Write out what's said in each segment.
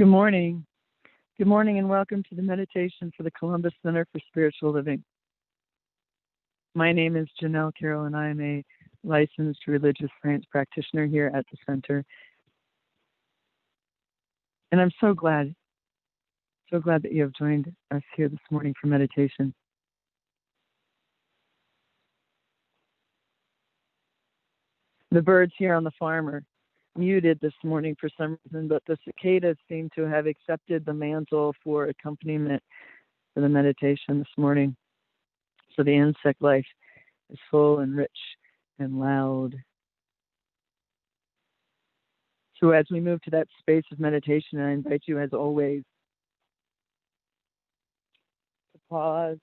Good morning. Good morning and welcome to the meditation for the Columbus Center for Spiritual Living. My name is Janelle Carroll and I am a licensed religious science practitioner here at the center. And I'm so glad that you have joined us here this morning for meditation. The birds here on the farm are muted this morning for some reason, but the cicadas seem to have accepted the mantle for accompaniment for the meditation this morning. So the insect life is full and rich and loud. So as we move to that space of meditation, I invite you, as always, to pause,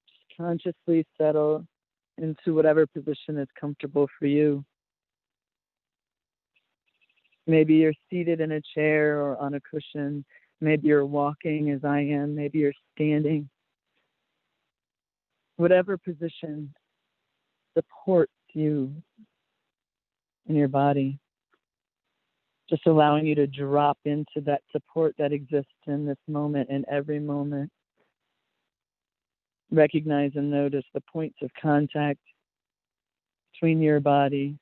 just consciously settle into whatever position is comfortable for you. Maybe you're seated in a chair or on a cushion. Maybe you're walking as I am. Maybe you're standing. Whatever position supports you in your body. Just allowing you to drop into that support that exists in this moment and every moment. Recognize and notice the points of contact between your body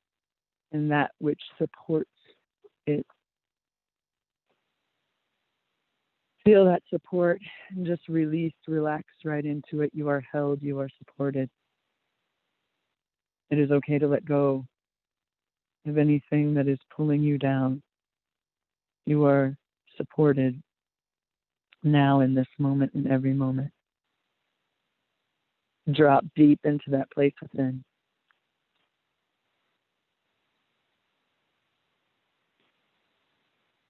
and that which supports it. Feel that support and just release, relax right into it. You are held, you are supported. It is okay to let go of anything that is pulling you down. You are supported now in this moment, in every moment. Drop deep into that place within.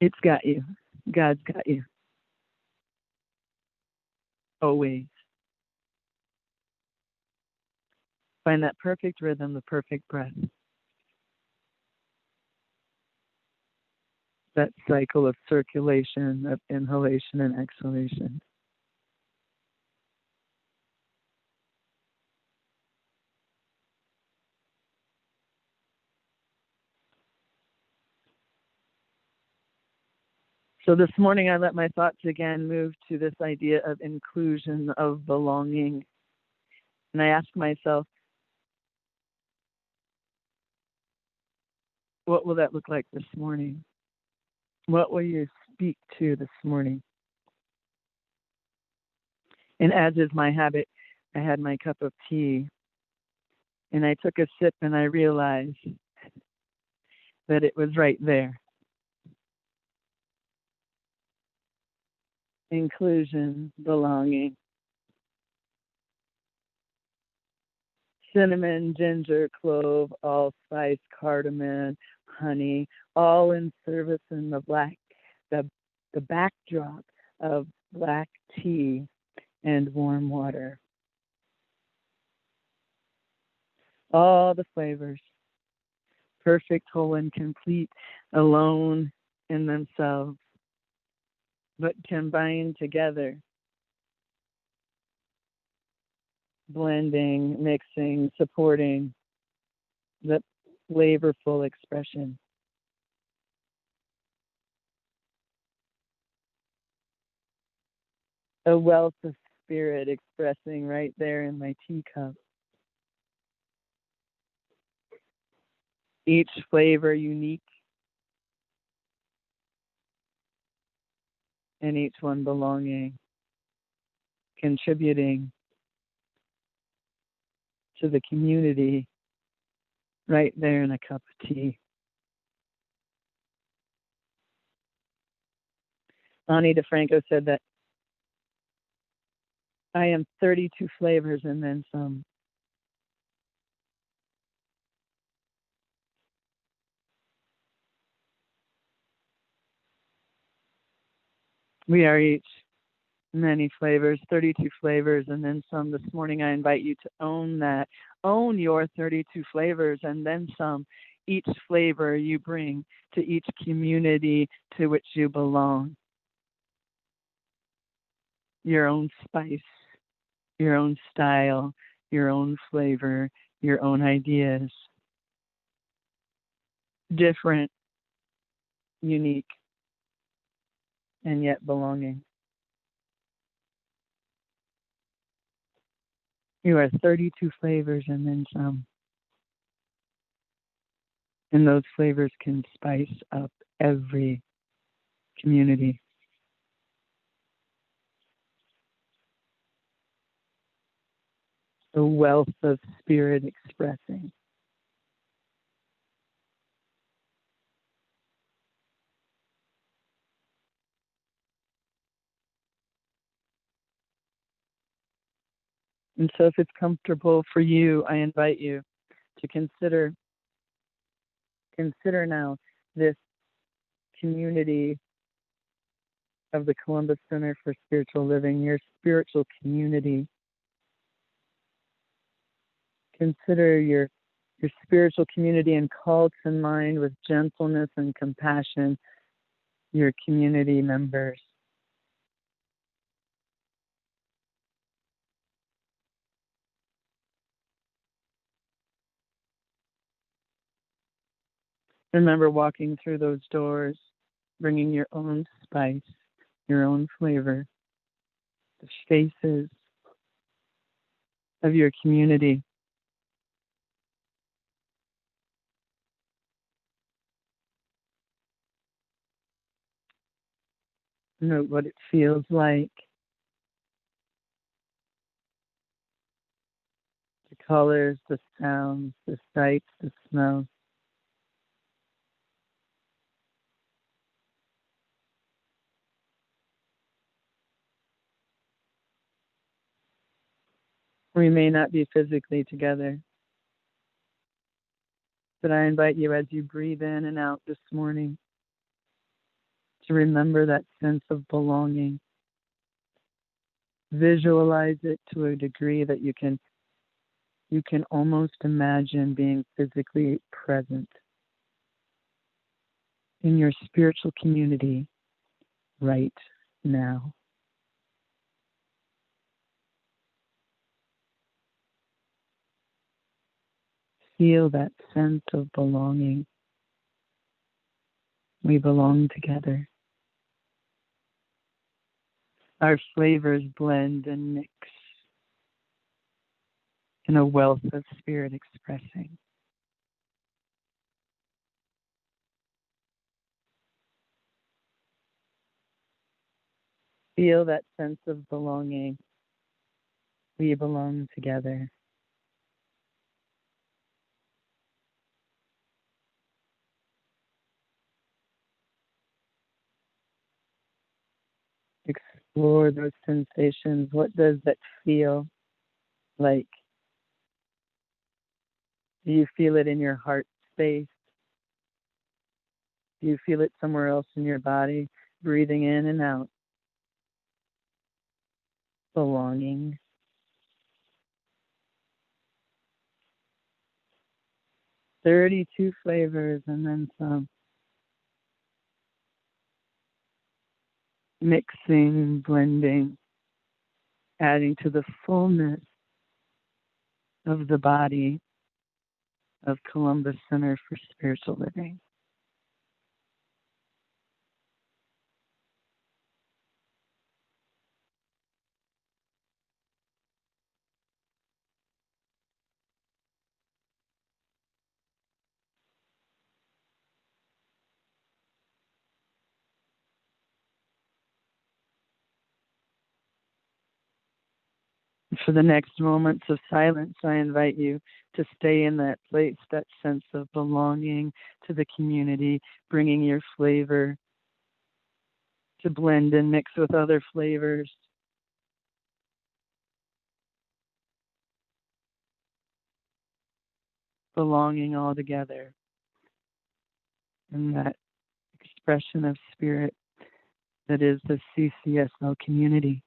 It's got you. God's got you. Always. Find that perfect rhythm, the perfect breath. That cycle of circulation, of inhalation and exhalation. So this morning I let my thoughts again move to this idea of inclusion, of belonging. And I asked myself, what will that look like this morning? What will you speak to this morning? And as is my habit, I had my cup of tea and I took a sip and I realized that it was right there. Inclusion, belonging. Cinnamon, ginger, clove, allspice, cardamom, honey, all in service in the backdrop of black tea and warm water. All the flavors, perfect, whole, and complete, alone in themselves, but combined together. Blending, mixing, supporting the flavorful expression. A wealth of spirit expressing right there in my teacup. Each flavor unique, and each one belonging, contributing to the community right there in a cup of tea. Ani DeFranco said that I am 32 flavors and then some. We are each many flavors, 32 flavors, and then some. This morning I invite you to own that. Own your 32 flavors and then some. Each flavor you bring to each community to which you belong. Your own spice, your own style, your own flavor, your own ideas. Different, unique, and yet belonging. You are 32 flavors and then some. And those flavors can spice up every community. A wealth of spirit expressing. And so if it's comfortable for you, I invite you to consider now this community of the Columbus Center for Spiritual Living, your spiritual community. Consider your spiritual community and call to mind with gentleness and compassion your community members. Remember walking through those doors, bringing your own spice, your own flavor, the faces of your community. Note what it feels like. The colors, the sounds, the sights, the smells. We may not be physically together, but I invite you as you breathe in and out this morning to remember that sense of belonging. Visualize it to a degree that you can almost imagine being physically present in your spiritual community right now. Feel that sense of belonging. We belong together. Our flavors blend and mix in a wealth of spirit expressing. Feel that sense of belonging. We belong together. Explore those sensations. What does that feel like? Do you feel it in your heart space? Do you feel it somewhere else in your body? Breathing in and out. Belonging. "32 flavors and then some." Mixing, blending, adding to the fullness of the body of Columbus Center for Spiritual Living. For the next moments of silence, I invite you to stay in that place, that sense of belonging to the community, bringing your flavor to blend and mix with other flavors. Belonging all together in that expression of spirit that is the CCSL community.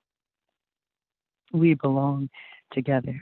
We belong together.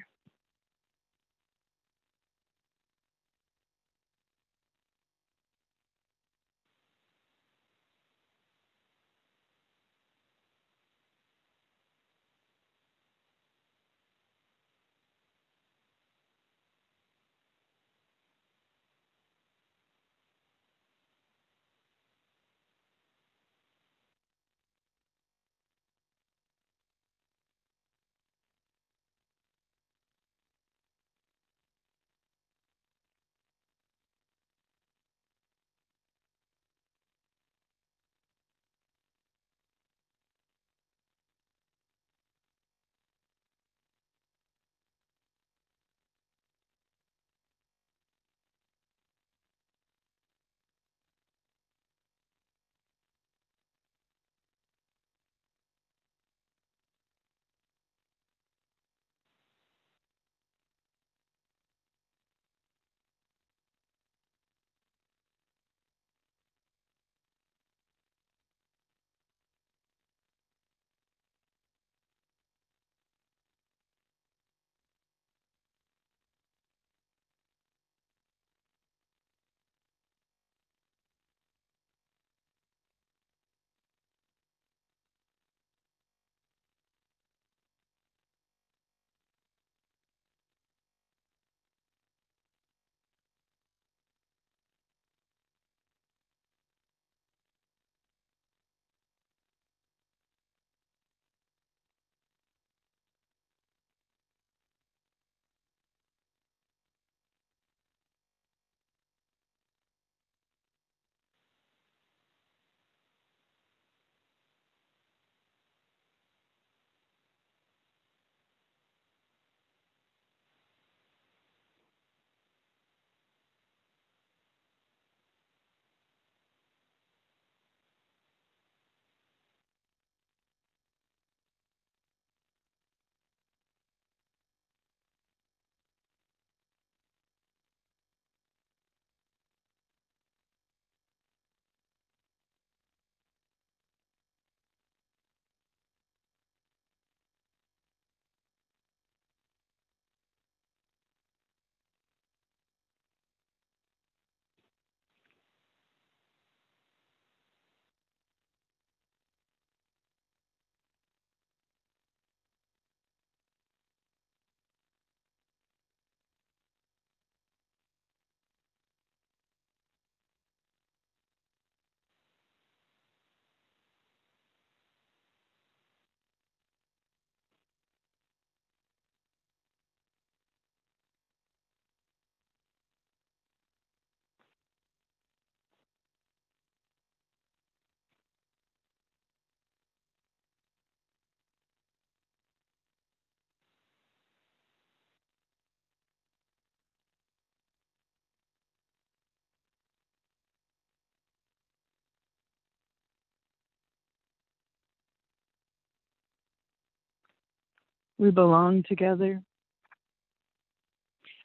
We belong together.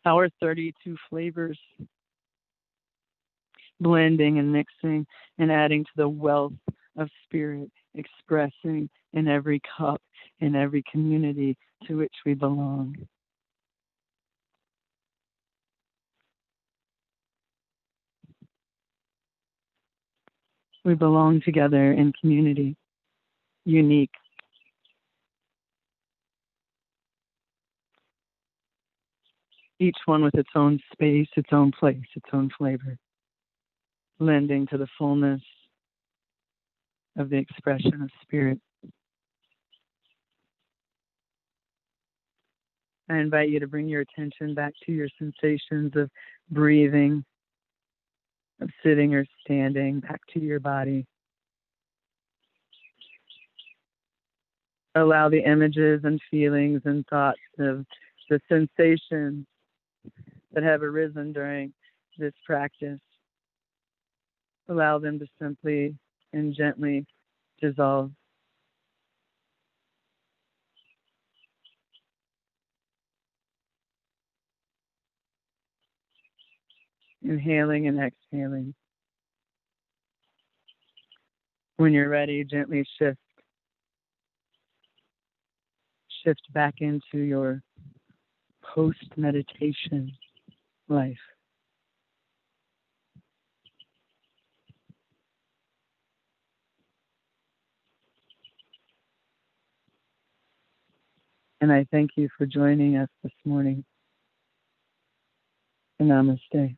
Our 32 flavors, blending and mixing and adding to the wealth of spirit, expressing in every cup, in every community to which we belong. We belong together in community, unique. Each one with its own space, its own place, its own flavor, lending to the fullness of the expression of spirit. I invite you to bring your attention back to your sensations of breathing, of sitting or standing, back to your body. Allow the images and feelings and thoughts of the sensations that have arisen during this practice. Allow them to simply and gently dissolve. Inhaling and exhaling. When you're ready, gently shift back into your post-meditation life. And I thank you for joining us this morning. Namaste.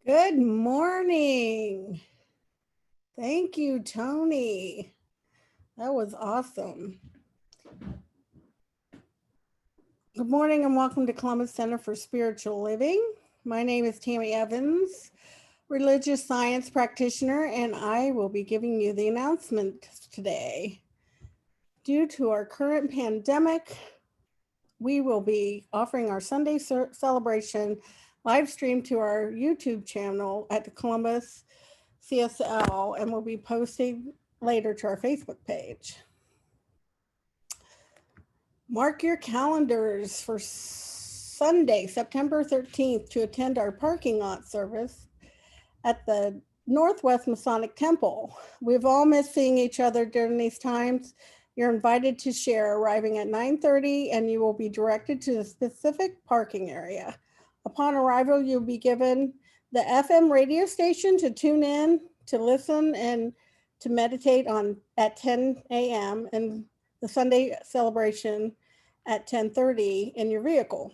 Good morning. Thank you, Tony. That was awesome. Good morning and welcome to Columbus Center for Spiritual Living. My name is Tammy Evans, religious science practitioner, and I will be giving you the announcement today. Due to our current pandemic, we will be offering our Sunday celebration live stream to our YouTube channel at the Columbus CSL, and we'll be posting later to our Facebook page. Mark your calendars for Sunday, September 13th to attend our parking lot service at the Northwest Masonic Temple. We've all missed seeing each other during these times. You're invited to share, arriving at 9:30, and you will be directed to the specific parking area. Upon arrival, you'll be given the FM radio station to tune in, to listen, and to meditate on at 10 a.m. and the Sunday celebration at 10:30 in your vehicle.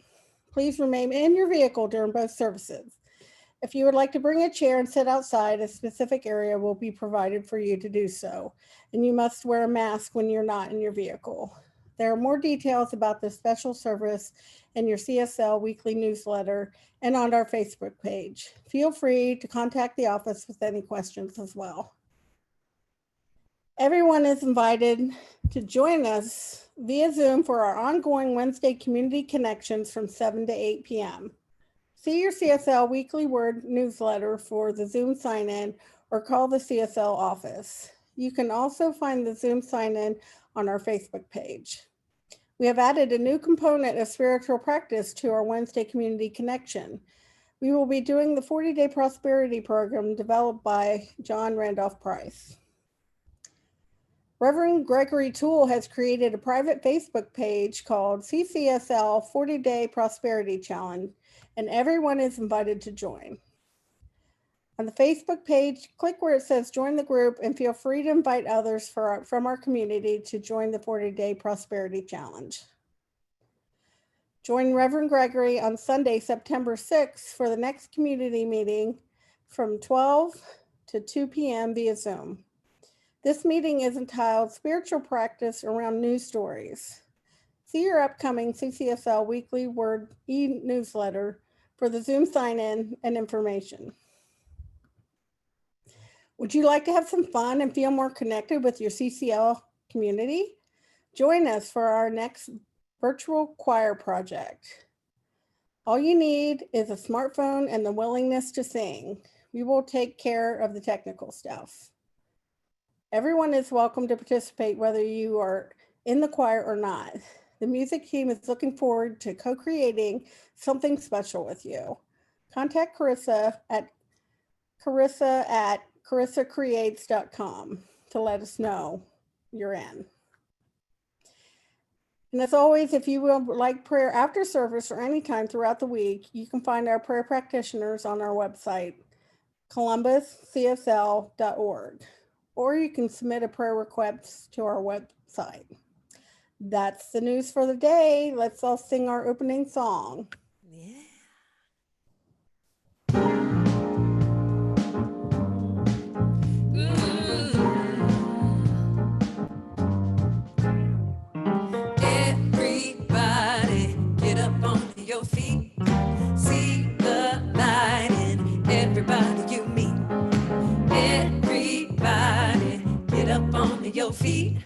Please remain in your vehicle during both services. If you would like to bring a chair and sit outside, a specific area will be provided for you to do so, and you must wear a mask when you're not in your vehicle. There are more details about this special service in your CSL weekly newsletter and on our Facebook page. Feel free to contact the office with any questions as well. Everyone is invited to join us via Zoom for our ongoing Wednesday community connections from 7 to 8 p.m. See your CSL weekly word newsletter for the Zoom sign-in or call the CSL office. You can also find the Zoom sign-in on our Facebook page. We have added a new component of spiritual practice to our Wednesday community connection. We will be doing the 40-day prosperity program developed by John Randolph Price. Reverend Gregory Toole has created a private Facebook page called CCSL 40-Day Prosperity Challenge, and everyone is invited to join. On the Facebook page, click where it says join the group and feel free to invite others from our community to join the 40-Day Prosperity Challenge. Join Reverend Gregory on Sunday, September 6th for the next community meeting from 12 to 2 p.m. via Zoom. This meeting is entitled Spiritual Practice Around News Stories. See your upcoming CCSL Weekly Word e-newsletter for the Zoom sign-in and information. Would you like to have some fun and feel more connected with your CCL community? Join us for our next virtual choir project. All you need is a smartphone and the willingness to sing. We will take care of the technical stuff. Everyone is welcome to participate, whether you are in the choir or not. The music team is looking forward to co-creating something special with you. Contact Carissa at carissacreates.com to let us know you're in. And as always, if you would like prayer after service or anytime throughout the week, you can find our prayer practitioners on our website, columbuscsl.org, or you can submit a prayer request to our website. That's the news for the day. Let's all sing our opening song. Yeah. Everybody get up on your feet. See the light in everybody you meet. Everybody get up on your feet.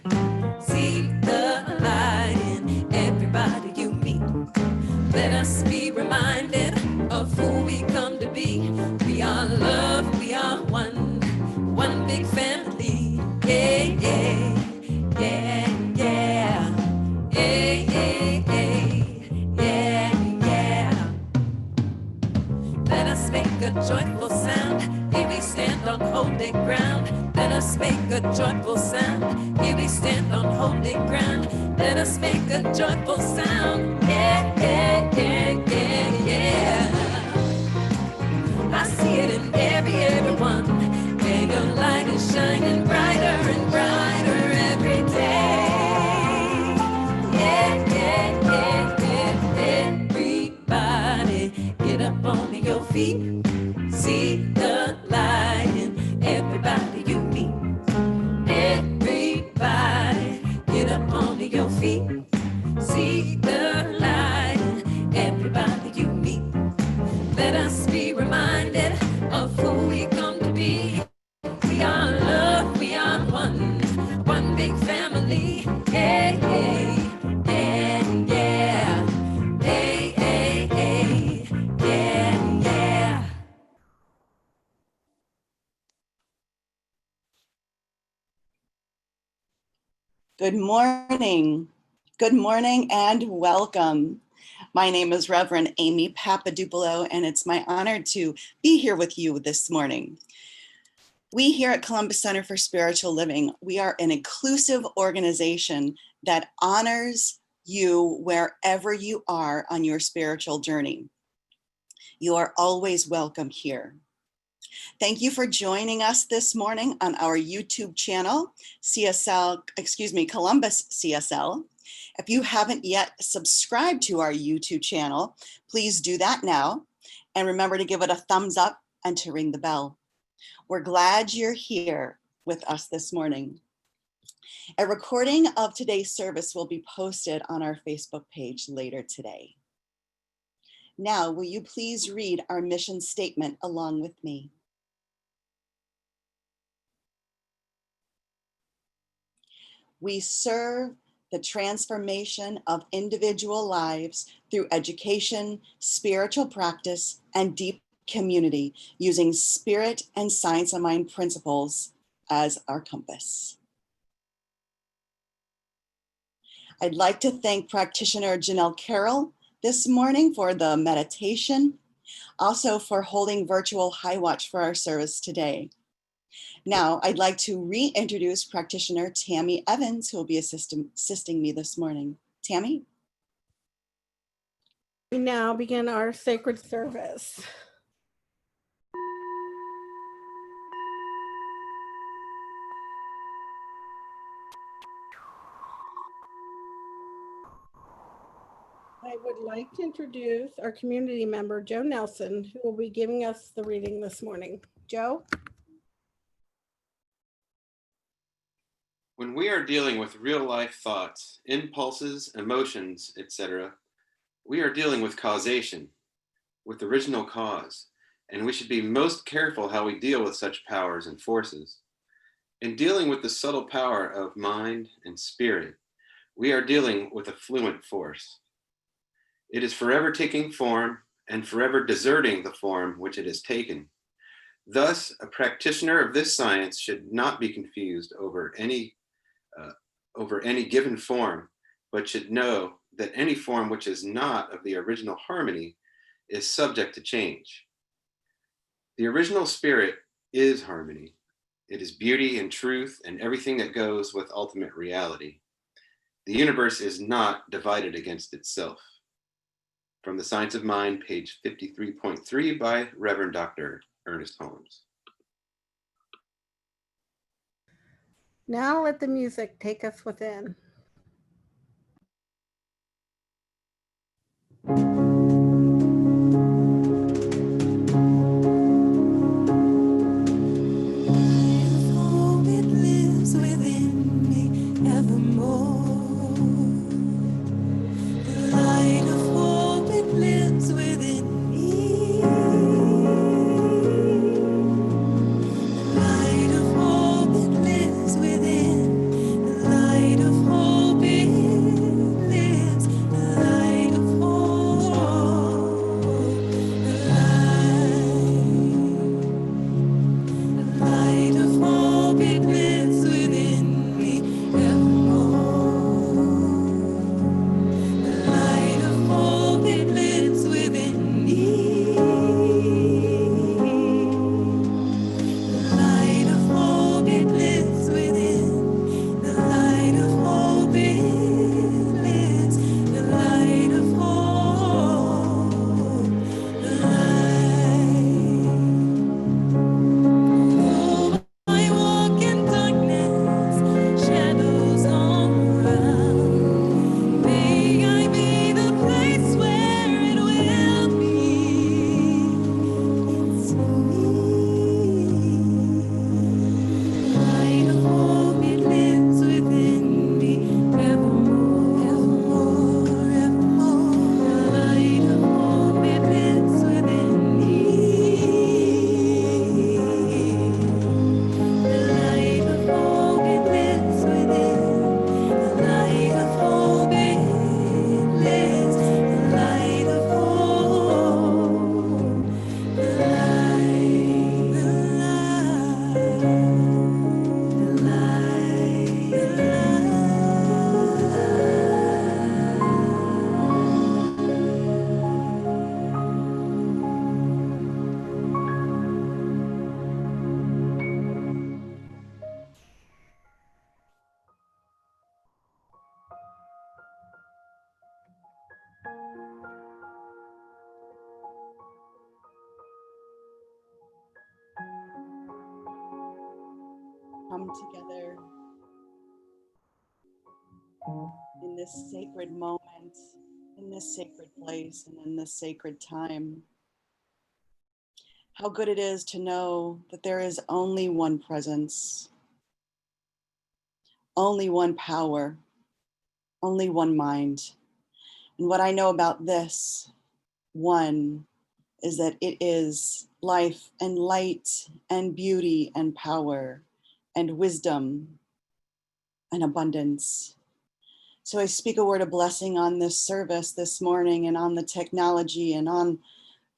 See the light in everybody you meet. Let us be reminded of who we come to be. We are love, we are one big family. Yeah, yeah, yeah, yeah. Yeah, yeah, yeah, yeah, yeah. Let us make a joyful sound. Here we stand on holy ground. Let us make a joyful sound. Here we stand on holy ground. Let us make a joyful sound. Yeah, yeah, yeah, yeah, yeah. I see it in everyone. Yeah, your light is shining brighter and brighter every day. Yeah, yeah, yeah, yeah. Everybody get up on your feet. See the light in everybody you meet. Everybody get up on your feet. See the light in everybody you meet. Let us be reminded of who we come to be. We are love, we are one big family. Hey, hey, yeah, yeah. Hey, hey, hey, yeah, yeah. Good morning. Good morning and welcome. My name is Reverend Amy Papadopulo, and it's my honor to be here with you this morning. We here at Columbus Center for Spiritual Living, we are an inclusive organization that honors you wherever you are on your spiritual journey. You are always welcome here. Thank you for joining us this morning on our YouTube channel, Columbus CSL. If you haven't yet subscribed to our YouTube channel, please do that now. And remember to give it a thumbs up and to ring the bell. We're glad you're here with us this morning. A recording of today's service will be posted on our Facebook page later today. Now, will you please read our mission statement along with me? We serve the transformation of individual lives through education, spiritual practice, and deep community using spirit and science of mind principles as our compass. I'd like to thank practitioner Janelle Carroll this morning for the meditation, also for holding virtual high watch for our service today. Now, I'd like to reintroduce practitioner Tammy Evans, who will be assisting me this morning. Tammy? We now begin our sacred service. I would like to introduce our community member, Joe Nelson, who will be giving us the reading this morning. Joe? When we are dealing with real life thoughts, impulses, emotions, etc., we are dealing with causation, with original cause, and we should be most careful how we deal with such powers and forces. In dealing with the subtle power of mind and spirit, we are dealing with a fluent force. It is forever taking form and forever deserting the form which it has taken. Thus, a practitioner of this science should not be confused over any given form, but should know that any form which is not of the original harmony is subject to change. The original spirit is harmony. It is beauty and truth and everything that goes with ultimate reality. The universe is not divided against itself. From The Science of Mind, page 53.3 by Reverend Dr. Ernest Holmes. Now let the music take us within. Come together in this sacred moment, in this sacred place, and in this sacred time. How good it is to know that there is only one presence, only one power, only one mind. And what I know about this one is that it is life and light and beauty and power and wisdom and abundance. So I speak a word of blessing on this service this morning and on the technology and on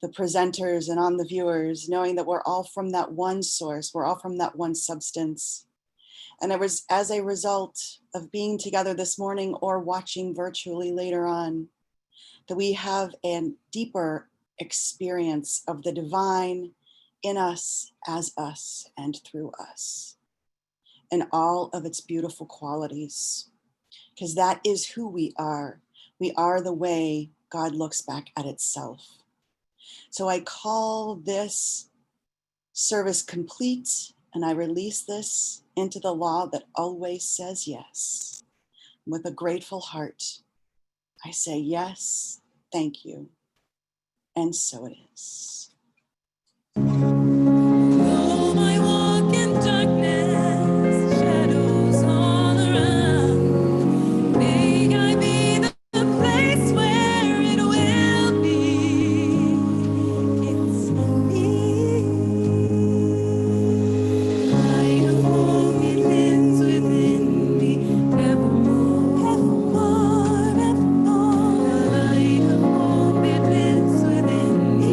the presenters and on the viewers, knowing that we're all from that one source, we're all from that one substance. And it was as a result of being together this morning or watching virtually later on, that we have a deeper experience of the divine in us, as us, and through us, and all of its beautiful qualities. Because that is who we are. We are the way God looks back at itself. So I call this service complete, and I release this into the law that always says yes. With a grateful heart, I say yes, thank you, and so it is. Though I walk in darkness, shadows all around, may I be the place where it will be. It's me. Light of hope, it lives within me, evermore, evermore, evermore. The light of hope, it lives within me.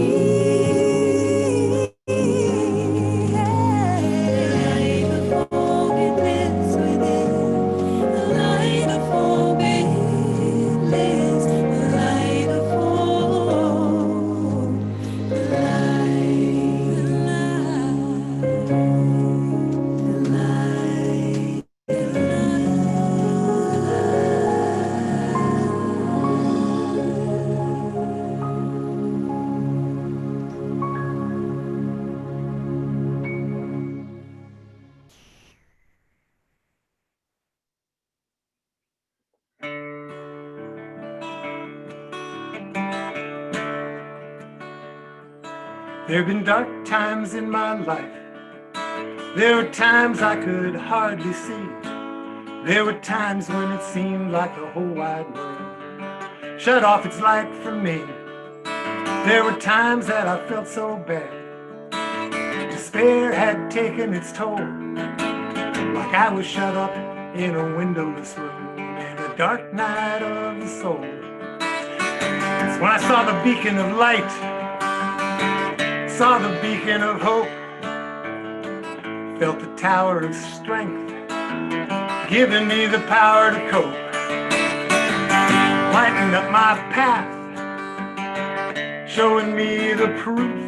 There have been dark times in my life. There were times I could hardly see. There were times when it seemed like the whole wide world shut off its light from me. There were times that I felt so bad. Despair had taken its toll, like I was shut up in a windowless room in a dark night of the soul. It's when I saw the beacon of light, saw the beacon of hope, felt the tower of strength, giving me the power to cope, lighting up my path, showing me the proof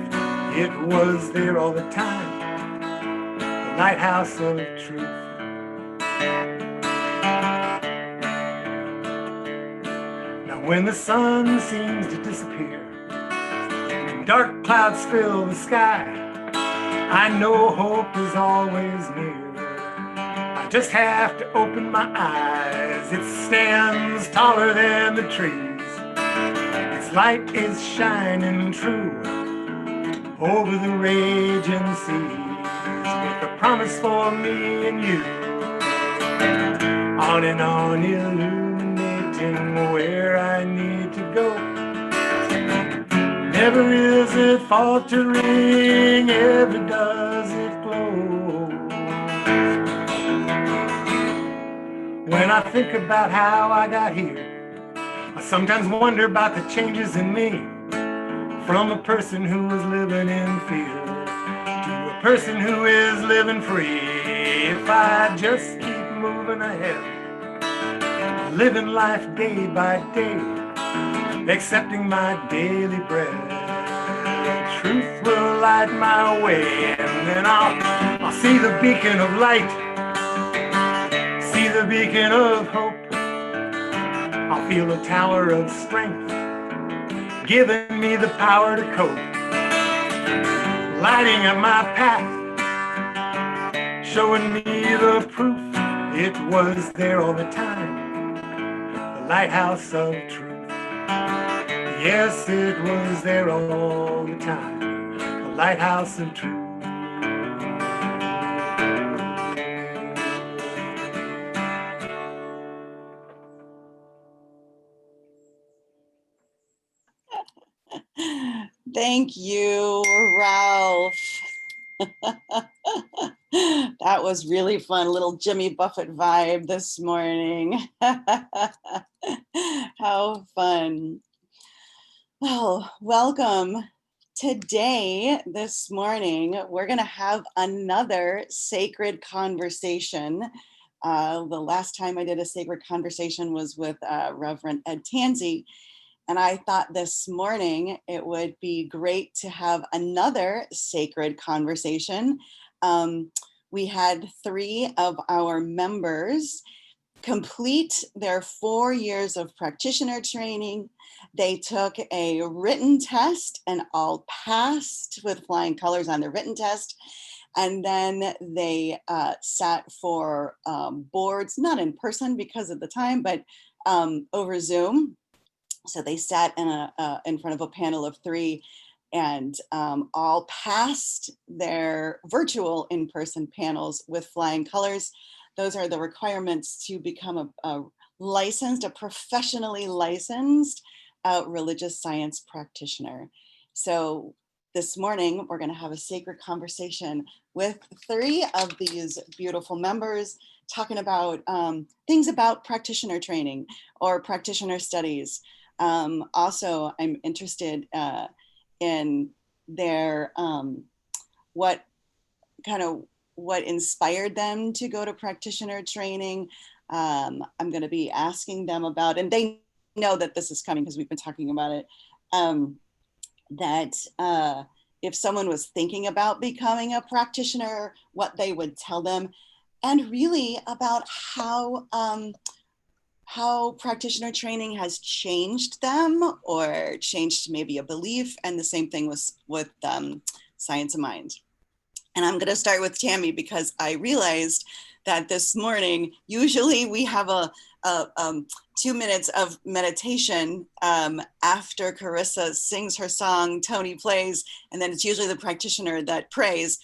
it was there all the time, the lighthouse of truth. Now when the sun seems to disappear, dark clouds fill the sky, I know hope is always near. I just have to open my eyes. It stands taller than the trees. Its light is shining true over the raging seas, with a promise for me and you. On and on, illuminating where I need to go. Never is it faltering, ever does it glow. When I think about how I got here, I sometimes wonder about the changes in me, from a person who was living in fear to a person who is living free. If I just keep moving ahead, living life day by day, accepting my daily bread, truth will light my way, and then I'll see the beacon of light, see the beacon of hope. I'll feel a tower of strength, giving me the power to cope, lighting up my path, showing me the proof it was there all the time, the lighthouse of truth. Yes, it was there all the time, the lighthouse of truth. Thank you, Ralph. That was really fun, little Jimmy Buffett vibe this morning. How fun. Well, welcome. Today, this morning, we're going to have another sacred conversation. The last time I did a sacred conversation was with Reverend Ed Tansey. And I thought this morning it would be great to have another sacred conversation. We had 3 of our members complete their 4 years of practitioner training. They took a written test and all passed with flying colors on their written test. And then they sat for boards, not in person because of the time, but over Zoom. So they sat in front of a panel of 3 and all passed their virtual in-person panels with flying colors. Those are the requirements to become a professionally licensed religious science practitioner. So this morning, we're going to have a sacred conversation with 3 of these beautiful members talking about things about practitioner training or practitioner studies. Also, I'm interested in their what inspired them to go to practitioner training. I'm going to be asking them about, and they know that this is coming because we've been talking about it, that if someone was thinking about becoming a practitioner, what they would tell them, and really about how practitioner training has changed them or changed maybe a belief, and the same thing with Science of Mind. And I'm going to start with Tammy because I realized that this morning, usually we have a 2 minutes of meditation after Carissa sings her song, Tony plays, and then it's usually the practitioner that prays.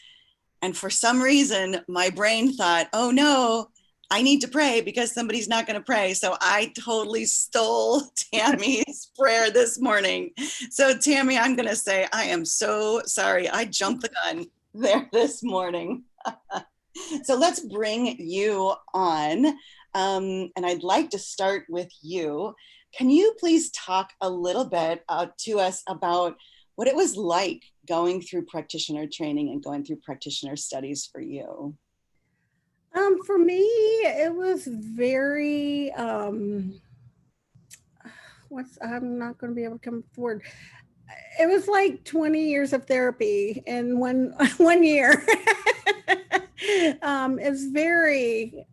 And for some reason, my brain thought, oh no, I need to pray because somebody's not going to pray. So I totally stole Tammy's prayer this morning. So Tammy, I'm going to say, I am so sorry. I jumped the gun there this morning. So let's bring you on. And I'd like to start with you. Can you please talk a little bit to us about what it was like going through practitioner training and going through practitioner studies for you? For me, it was very, I'm not going to be able to come forward. It was like 20 years of therapy in one year. It's very,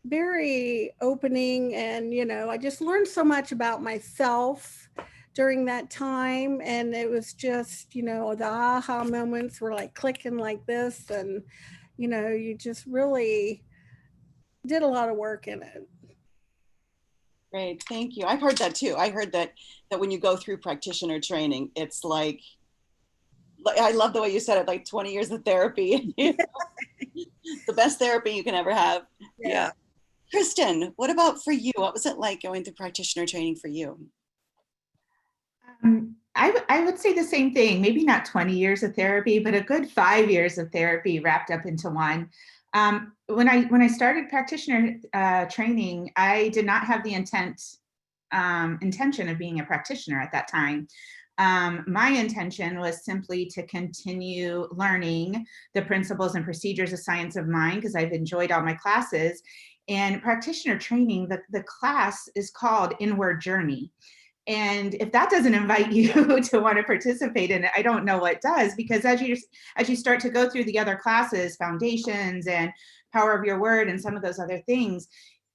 very opening, and I just learned so much about myself during that time, and it was just the aha moments were like clicking like this, and you just really did a lot of work in it. Great, thank you. I've heard that too. I heard that when you go through practitioner training, it's like I love the way you said it, like 20 years of therapy. The best therapy you can ever have. Yeah. Kristen, what about for you? What was it like going through practitioner training for you? I would say the same thing, maybe not 20 years of therapy, but a good 5 years of therapy wrapped up into one. When I started practitioner training, I did not have the intention of being a practitioner at that time. My intention was simply to continue learning the principles and procedures of science of mind because I've enjoyed all my classes. And practitioner training, the class is called Inward Journey. And if that doesn't invite you to want to participate in it, I don't know what does, because as you start to go through the other classes, foundations and power of your word and some of those other things,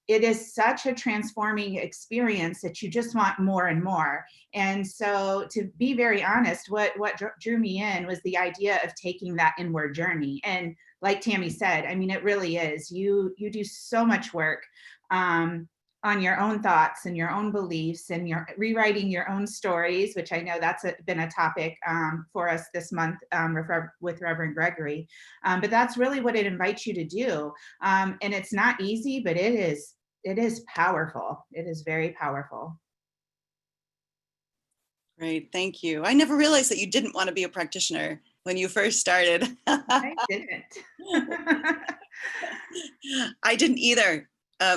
it is such a transforming experience that you just want more and more. And so, to be very honest, what drew me in was the idea of taking that inward journey. And like Tammy said, I mean, it really is. You do so much work on your own thoughts and your own beliefs, and you're rewriting your own stories, which I know that's been a topic for us this month with Reverend Gregory. But that's really what it invites you to do. And it's not easy, but it is powerful. It is very powerful. Great, thank you. I never realized that you didn't want to be a practitioner when you first started. I didn't. I didn't either.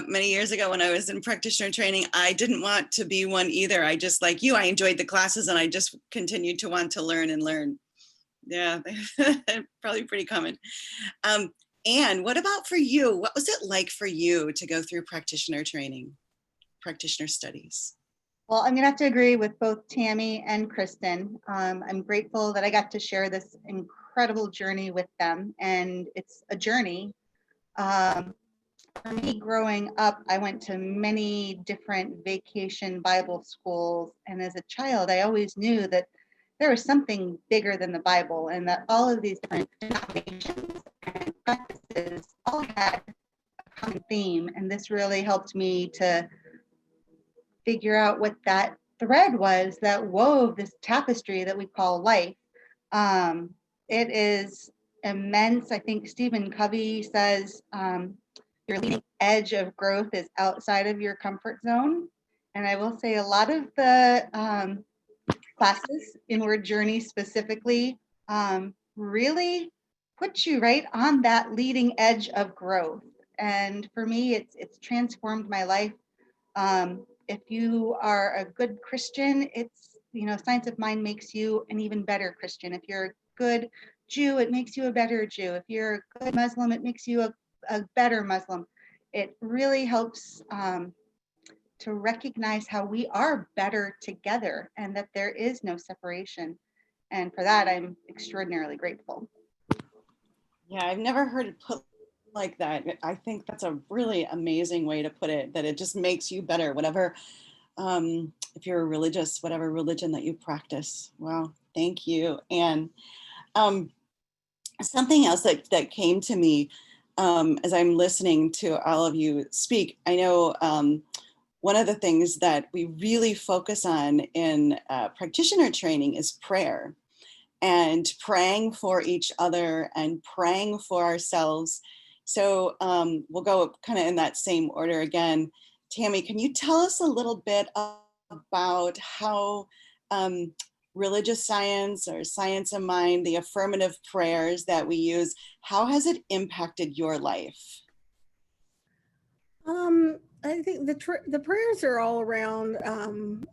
Many years ago when I was in practitioner training, I didn't want to be one either. I just, like you, I enjoyed the classes and I just continued to want to learn and learn. Yeah, probably pretty common. Anne, what about for you? What was it like for you to go through practitioner training, practitioner studies? Well, I'm gonna have to agree with both Tammy and Kristen. I'm grateful that I got to share this incredible journey with them, and it's a journey. For me, growing up, I went to many different vacation Bible schools, and as a child, I always knew that there was something bigger than the Bible, and that all of these different denominations and practices all had a common theme, and this really helped me to figure out what that thread was that wove this tapestry that we call life. It is immense. I think Stephen Covey says, your leading edge of growth is outside of your comfort zone. And I will say a lot of the classes, Inward Journey specifically, really put you right on that leading edge of growth. And for me, it's transformed my life. If you are a good Christian, it's, Science of Mind makes you an even better Christian. If you're a good Jew, it makes you a better Jew. If you're a good Muslim, it makes you a better Muslim. It really helps to recognize how we are better together and that there is no separation. And for that, I'm extraordinarily grateful. Yeah, I've never heard it put like that. I think that's a really amazing way to put it, that it just makes you better, whatever, if you're religious, whatever religion that you practice. Wow, thank you. And something else that came to me as I'm listening to all of you speak. I know one of the things that we really focus on in practitioner training is prayer, and praying for each other and praying for ourselves. So we'll go kind of in that same order again. Tammy, can you tell us a little bit about how religious science or science of mind, the affirmative prayers that we use, how has it impacted your life? I think the prayers are all around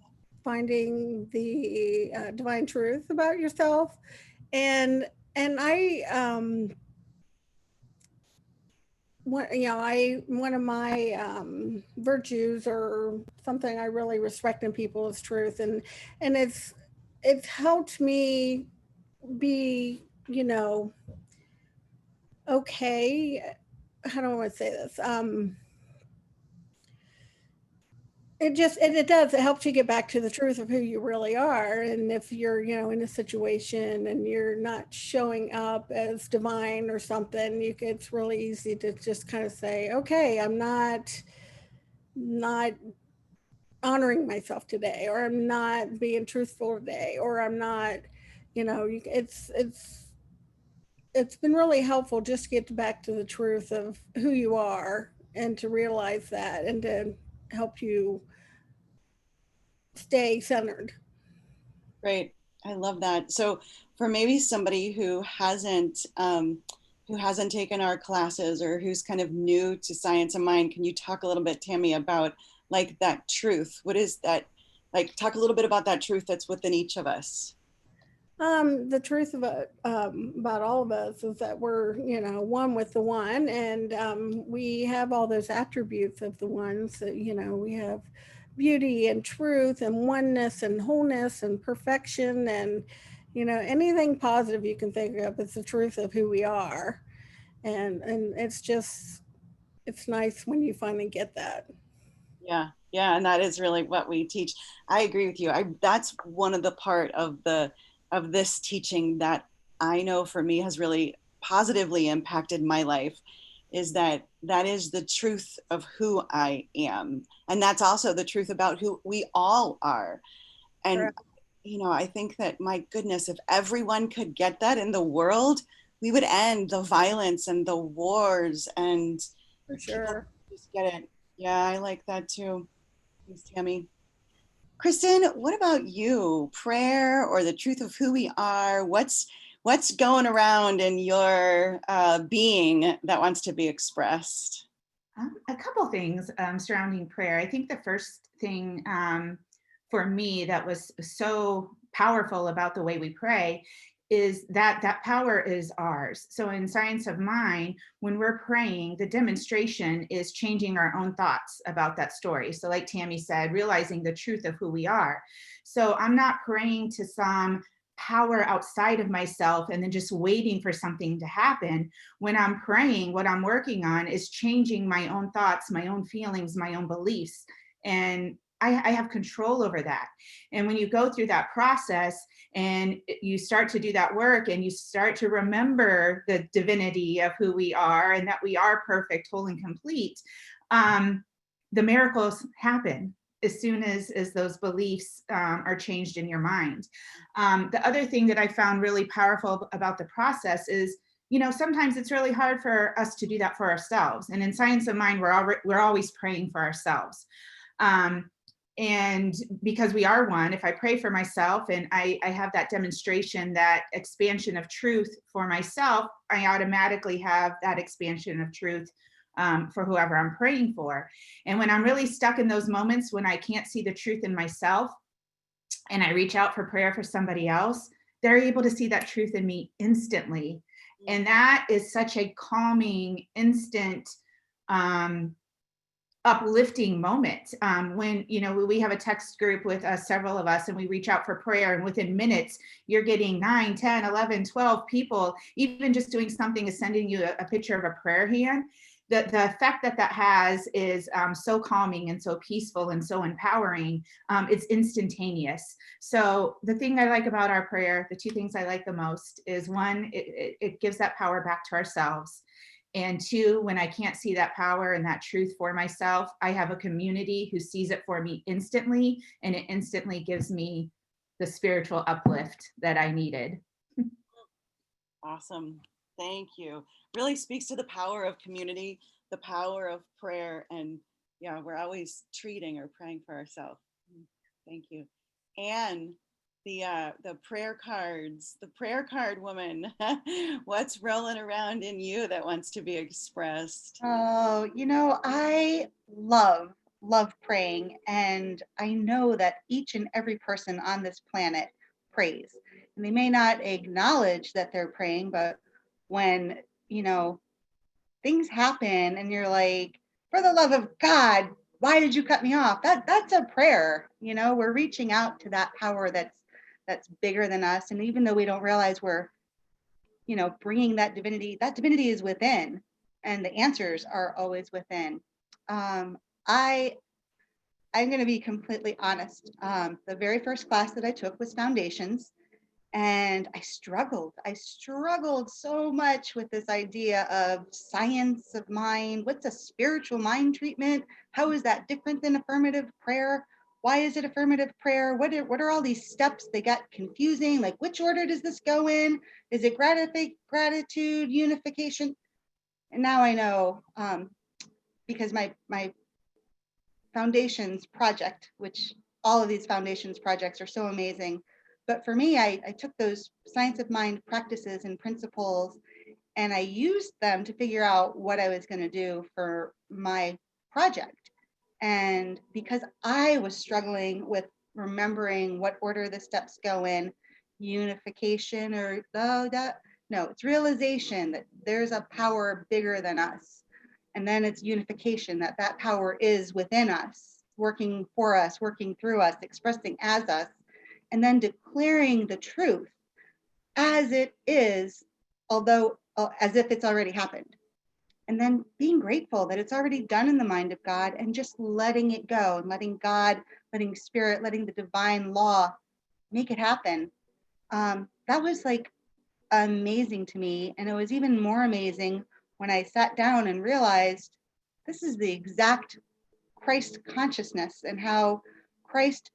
finding the divine truth about yourself, and I one of my virtues, or something I really respect in people, is truth, and it's helped me be, okay. How do I want to say this? It does, it helps you get back to the truth of who you really are. And if you're, in a situation and you're not showing up as divine or something, it's really easy to just kind of say, okay, I'm not honoring myself today, or I'm not being truthful today, or I'm not, it's been really helpful just to get back to the truth of who you are, and to realize that, and to help you stay centered. Great. I love that. So for maybe somebody who hasn't taken our classes, or who's kind of new to Science of Mind, can you talk a little bit, Tammy, about like that truth? What is that? Like, talk a little bit about that truth that's within each of us. The truth about all of us is that we're, one with the one, and we have all those attributes of the ones that, we have beauty and truth and oneness and wholeness and perfection, and, anything positive you can think of is the truth of who we are. And it's nice when you finally get that. Yeah. Yeah. And that is really what we teach. I agree with you. That's one of the part of this teaching that I know for me has really positively impacted my life, is that is the truth of who I am. And that's also the truth about who we all are. And, Correct. I think that, my goodness, if everyone could get that in the world, we would end the violence and the wars, and For sure. just get it. Yeah, I like that too. Thanks, Tammy. Kristen, what about you? Prayer, or the truth of who we are? What's going around in your being that wants to be expressed? A couple things surrounding prayer. I think the first thing for me that was so powerful about the way we pray is that power is ours. So in Science of Mind, when we're praying, the demonstration is changing our own thoughts about that story. So like Tammy said, realizing the truth of who we are. So I'm not praying to some power outside of myself and then just waiting for something to happen. When I'm praying, what I'm working on is changing my own thoughts, my own feelings, my own beliefs. And I have control over that. And when you go through that process and you start to do that work, and you start to remember the divinity of who we are, and that we are perfect, whole, and complete, the miracles happen as soon as those beliefs are changed in your mind. The other thing that I found really powerful about the process is, sometimes it's really hard for us to do that for ourselves. And in Science of Mind, we're always praying for ourselves. And because we are one, if I pray for myself and I have that demonstration, that expansion of truth for myself, I automatically have that expansion of truth for whoever I'm praying for. And when I'm really stuck in those moments when I can't see the truth in myself, and I reach out for prayer for somebody else, they're able to see that truth in me instantly. And that is such a calming, instant, uplifting moment. When, we have a text group with several of us, and we reach out for prayer, and within minutes, you're getting 9, 10, 11, 12 people, even just doing something as sending you a picture of a prayer hand. the effect that that has is so calming and so peaceful and so empowering. It's instantaneous. So the thing I like about our prayer, the two things I like the most is one, it gives that power back to ourselves. And two, when I can't see that power and that truth for myself, I have a community who sees it for me instantly, and it instantly gives me the spiritual uplift that I needed. Awesome. Thank you. Really speaks to the power of community, the power of prayer, and yeah, we're always treating or praying for ourselves. Thank you. And the prayer cards, the prayer card woman, what's rolling around in you that wants to be expressed? Oh, I love praying, and I know that each and every person on this planet prays. And they may not acknowledge that they're praying, but when, things happen and you're like, for the love of God, why did you cut me off? That's a prayer. We're reaching out to that power that's bigger than us. And even though we don't realize we're, bringing that divinity is within, and the answers are always within. I'm going to be completely honest. The very first class that I took was Foundations, and I struggled so much with this idea of science of mind. What's a spiritual mind treatment? How is that different than affirmative prayer? Why is it affirmative prayer? What are all these steps? They got confusing. Like, which order does this go in? Is it gratitude, unification? And now I know, because my Foundations project, which all of these Foundations projects are so amazing. But for me, I took those science of mind practices and principles, and I used them to figure out what I was going to do for my project. And because I was struggling with remembering what order the steps go in, unification it's realization that there's a power bigger than us. And then it's unification, that power is within us, working for us, working through us, expressing as us, and then declaring the truth as it is, although as if it's already happened. And then being grateful that it's already done in the mind of God, and just letting it go, and letting God, letting spirit, letting the divine law make it happen. That was like amazing to me. And it was even more amazing when I sat down and realized this is the exact Christ consciousness, and how Christ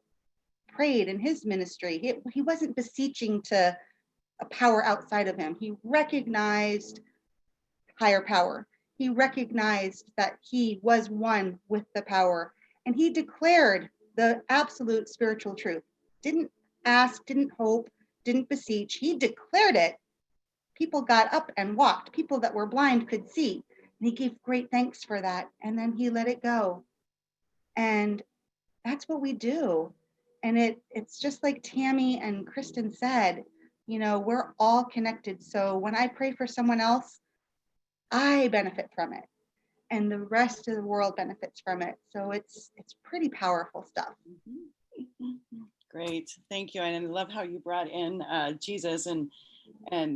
prayed in his ministry. He wasn't beseeching to a power outside of him. He recognized higher power. He recognized that he was one with the power, and he declared the absolute spiritual truth. Didn't ask, didn't hope, didn't beseech. He declared it. People got up and walked. People that were blind could see. And he gave great thanks for that. And then he let it go. And that's what we do. And it's just like Tammy and Kristen said, we're all connected. So when I pray for someone else, I benefit from it, and the rest of the world benefits from it. So it's pretty powerful stuff. Great, thank you. And I love how you brought in Jesus and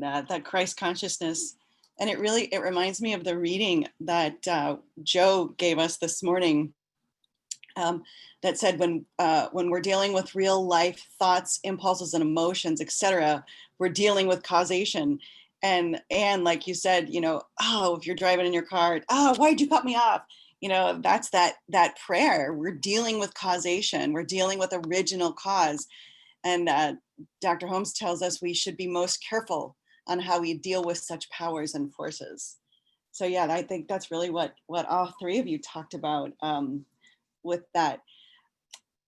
that Christ consciousness. And it reminds me of the reading that Joe gave us this morning, that said when we're dealing with real life thoughts, impulses, and emotions, etc., we're dealing with causation. And like you said, if you're driving in your car, why'd you cut me off? That's that prayer. We're dealing with causation. We're dealing with original cause. And Dr. Holmes tells us we should be most careful on how we deal with such powers and forces. So yeah, I think that's really what all three of you talked about with that.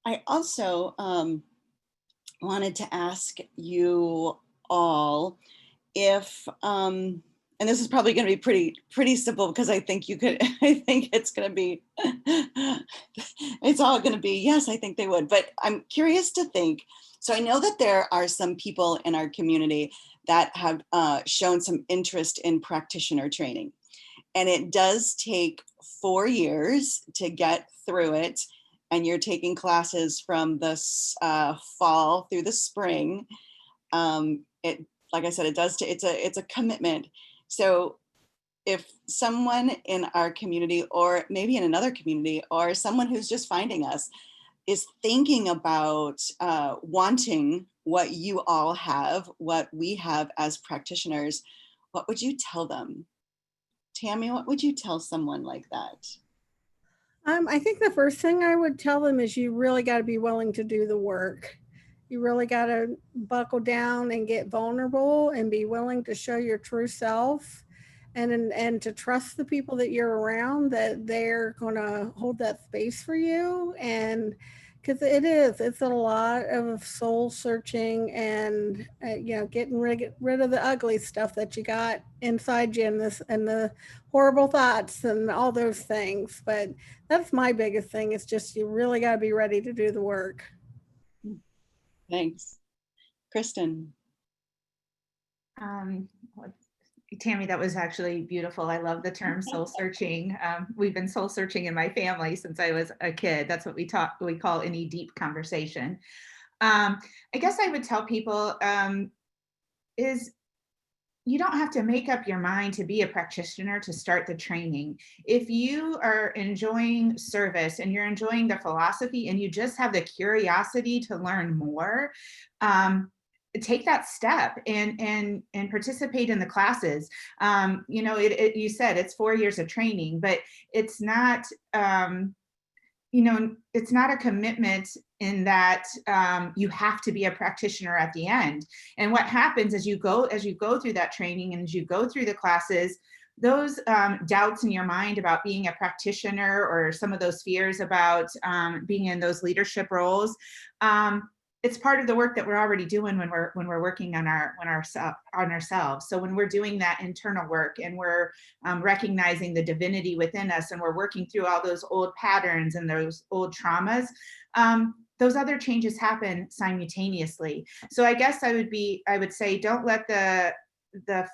I also wanted to ask you all if, and this is probably going to be pretty simple, because I think it's going to be, it's all going to be, yes, I think they would, but I'm curious to think. So I know that there are some people in our community that have shown some interest in practitioner training, and it does take 4 years to get through it. And you're taking classes from the fall through the spring. Like I said, it's a commitment. So if someone in our community, or maybe in another community, or someone who's just finding us, is thinking about wanting what you all have, what we have as practitioners, what would you tell them? Tammy, what would you tell someone like that? I think the first thing I would tell them is you really got to be willing to do the work. You really got to buckle down and get vulnerable and be willing to show your true self, and to trust the people that you're around, that they're going to hold that space for you. And because it's a lot of soul searching and getting rid of the ugly stuff that you got inside you, and the horrible thoughts and all those things. But that's my biggest thing, is just you really got to be ready to do the work. Thanks. Kristen. Tammy, that was actually beautiful. I love the term soul searching. We've been soul searching in my family since I was a kid. That's what we call any deep conversation. I guess I would tell people is you don't have to make up your mind to be a practitioner to start the training. If you are enjoying service and you're enjoying the philosophy and you just have the curiosity to learn more, take that step and participate in the classes. You said it's 4 years of training, but it's not, it's not a commitment in that you have to be a practitioner at the end. And what happens as you go through that training and as you go through the classes, those doubts in your mind about being a practitioner, or some of those fears about being in those leadership roles, it's part of the work that we're already doing when we're working on ourselves. So when we're doing that internal work and we're recognizing the divinity within us, and we're working through all those old patterns and those old traumas, those other changes happen simultaneously. So I guess I would say, don't let the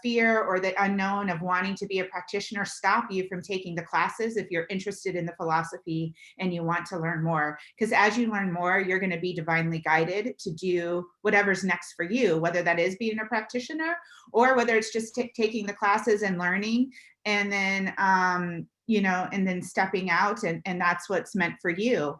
fear or the unknown of wanting to be a practitioner stop you from taking the classes if you're interested in the philosophy and you want to learn more. Because as you learn more, you're going to be divinely guided to do whatever's next for you, whether that is being a practitioner or whether it's just taking the classes and learning, and then and then stepping out, and that's what's meant for you.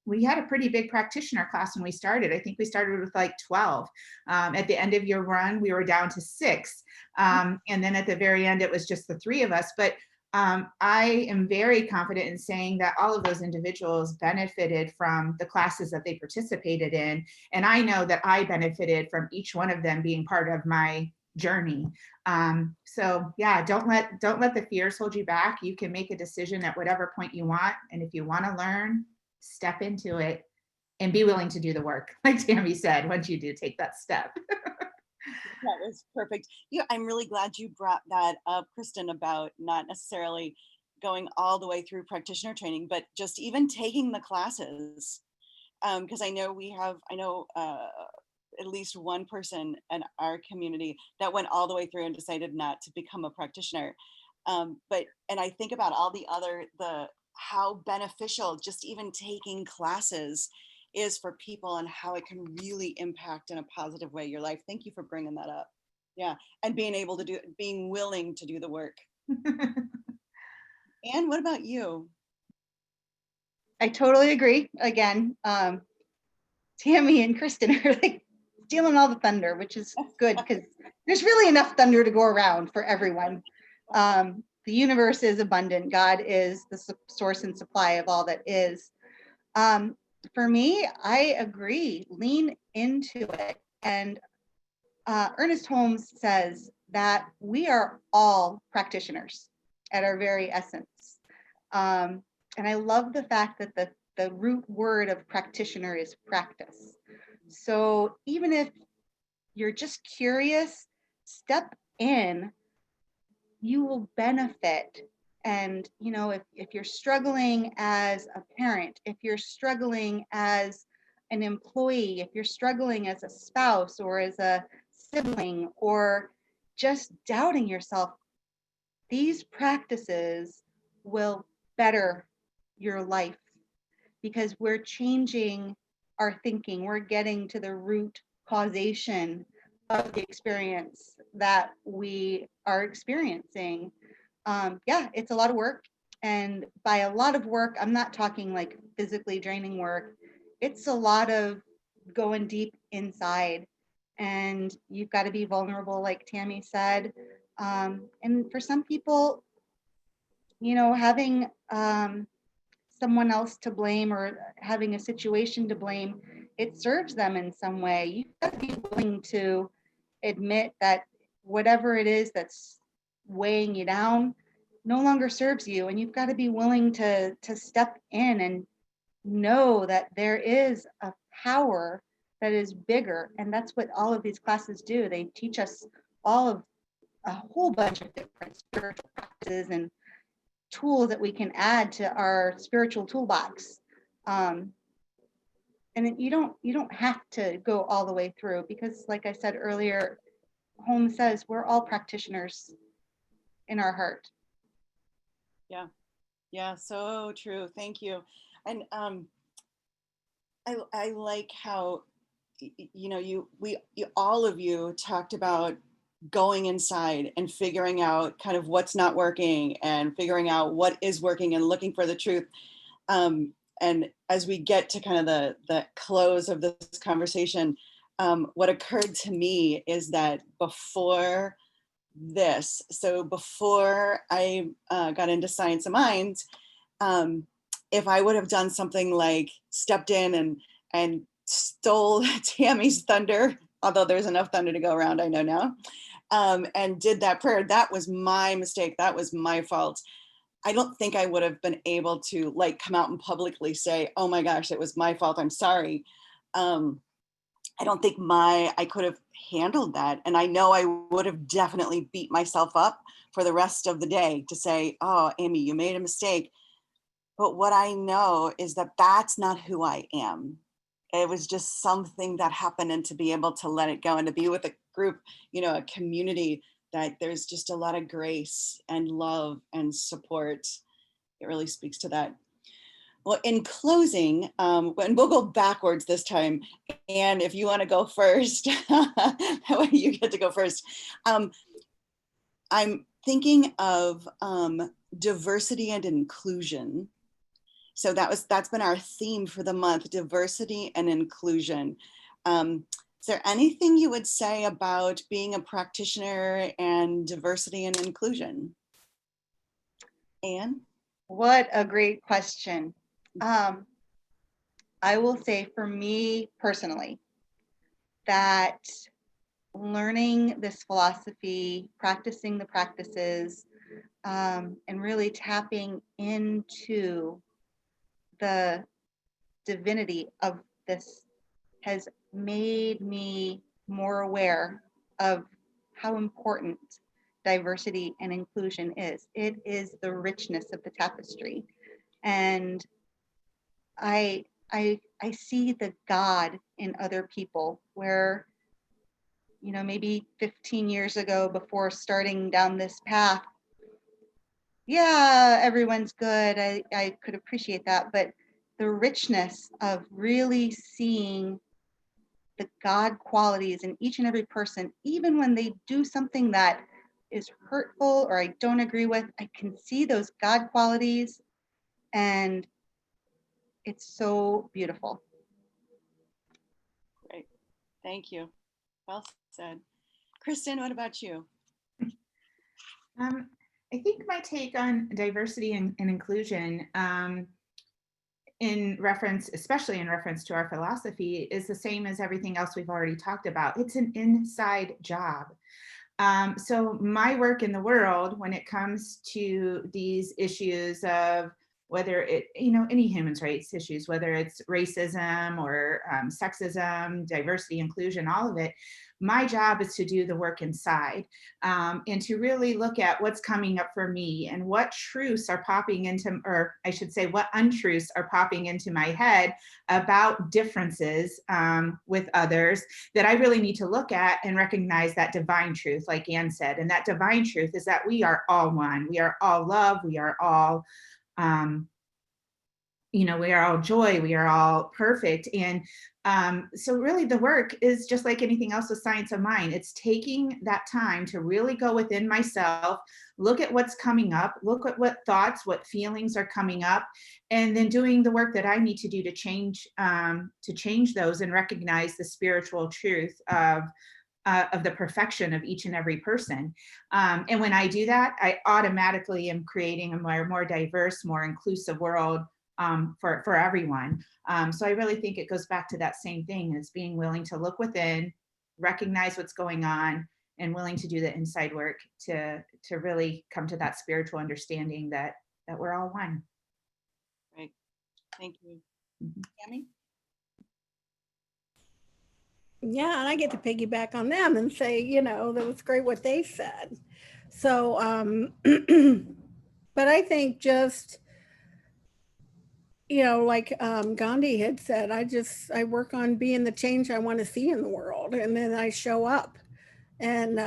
We had a pretty big practitioner class when we started. I think we started with like 12. At the end of your run, we were down to 6. And then at the very end, it was just the 3 of us. But I am very confident in saying that all of those individuals benefited from the classes that they participated in. And I know that I benefited from each one of them being part of my journey. So yeah, don't let the fears hold you back. You can make a decision at whatever point you want. And if you want to learn, step into it and be willing to do the work. Like Tammy said, once you do take that step. That was perfect. Yeah, I'm really glad you brought that up, Kristen, about not necessarily going all the way through practitioner training, but just even taking the classes. Because I know at least one person in our community that went all the way through and decided not to become a practitioner. And I think about all how beneficial just even taking classes is for people, and how it can really impact in a positive way your life. Thank you for bringing that up. Yeah, and being willing to do the work. And what about you? I totally agree. Again, Tammy and Kristen are like stealing all the thunder, which is good because there's really enough thunder to go around for everyone. The universe is abundant. God is the source and supply of all that is. For me, I agree. Lean into it. And Ernest Holmes says that we are all practitioners at our very essence. And I love the fact that the root word of practitioner is practice. So even if you're just curious, step in. You will benefit. And if you're struggling as a parent, if you're struggling as an employee, if you're struggling as a spouse or as a sibling, or just doubting yourself, these practices will better your life, because we're changing our thinking. We're getting to the root causation of the experience that we are experiencing. Yeah, it's a lot of work. And by a lot of work, I'm not talking like physically draining work. It's a lot of going deep inside. And you've got to be vulnerable, like Tammy said. And for some people, you know, having someone else to blame or having a situation to blame, it serves them in some way. You've got to be willing to admit that whatever it is that's weighing you down no longer serves you, and you've got to be willing to step in and know that there is a power that is bigger. And that's what all of these classes do. They teach us all of a whole bunch of different spiritual practices and tools that we can add to our spiritual toolbox. And you don't have to go all the way through, because like I said earlier, Holmes says we're all practitioners in our heart. Yeah, so true. Thank you. And I like how, you know, all of you talked about going inside and figuring out kind of what's not working and figuring out what is working and looking for the truth. And as we get to kind of the close of this conversation, what occurred to me is that before this, so before I got into Science of Mind, if I would have done something like stepped in and stole Tammy's thunder, although there's enough thunder to go around, I know now, and did that prayer, that was my mistake. That was my fault. I don't think I would have been able to like come out and publicly say, oh my gosh, it was my fault, I'm sorry. I don't think I could have handled that. And I know I would have definitely beat myself up for the rest of the day to say, oh, Amy, you made a mistake. But what I know is that that's not who I am. It was just something that happened, and to be able to let it go and to be with a group, you know, a community that there's just a lot of grace and love and support. It really speaks to that. Well, in closing, and we'll go backwards this time, and if you want to go first, that way you get to go first. I'm thinking of diversity and inclusion. So that's been our theme for the month, diversity and inclusion. Is there anything you would say about being a practitioner and diversity and inclusion? Anne? What a great question. I will say for me personally, that learning this philosophy, practicing the practices, and really tapping into the divinity of this has made me more aware of how important diversity and inclusion is. It is the richness of the tapestry. And I see the God in other people, where, you know, maybe 15 years ago, before starting down this path, yeah, everyone's good. I could appreciate that. But the richness of really seeing the God qualities in each and every person, even when they do something that is hurtful or I don't agree with, I can see those God qualities, and it's so beautiful. Great, thank you. Well said. Kristen, what about you? I think my take on diversity and inclusion, in reference, especially in reference to our philosophy, is the same as everything else we've already talked about. It's an inside job. So my work in the world, when it comes to these issues of whether it, you know, any human rights issues, whether it's racism or sexism, diversity, inclusion, all of it, my job is to do the work inside, and to really look at what's coming up for me and what truths are popping into, or I should say, what untruths are popping into my head about differences with others that I really need to look at and recognize that divine truth, like Anne said. And that divine truth is that we are all one. We are all love. We are all we are all joy, we are all perfect. And so really the work is just like anything else with Science of Mind. It's taking that time to really go within myself, look at what's coming up, look at what thoughts, what feelings are coming up, and then doing the work that I need to do to change those and recognize the spiritual truth of the perfection of each and every person. And when I do that, I automatically am creating a more diverse, more inclusive world for everyone. So I really think it goes back to that same thing, as being willing to look within, recognize what's going on, and willing to do the inside work to really come to that spiritual understanding that we're all one. Right. Thank you. Tammy? Yeah, and I get to piggyback on them and say, that was great what they said. So, but I think just, like Gandhi had said, I work on being the change I want to see in the world. And then I show up and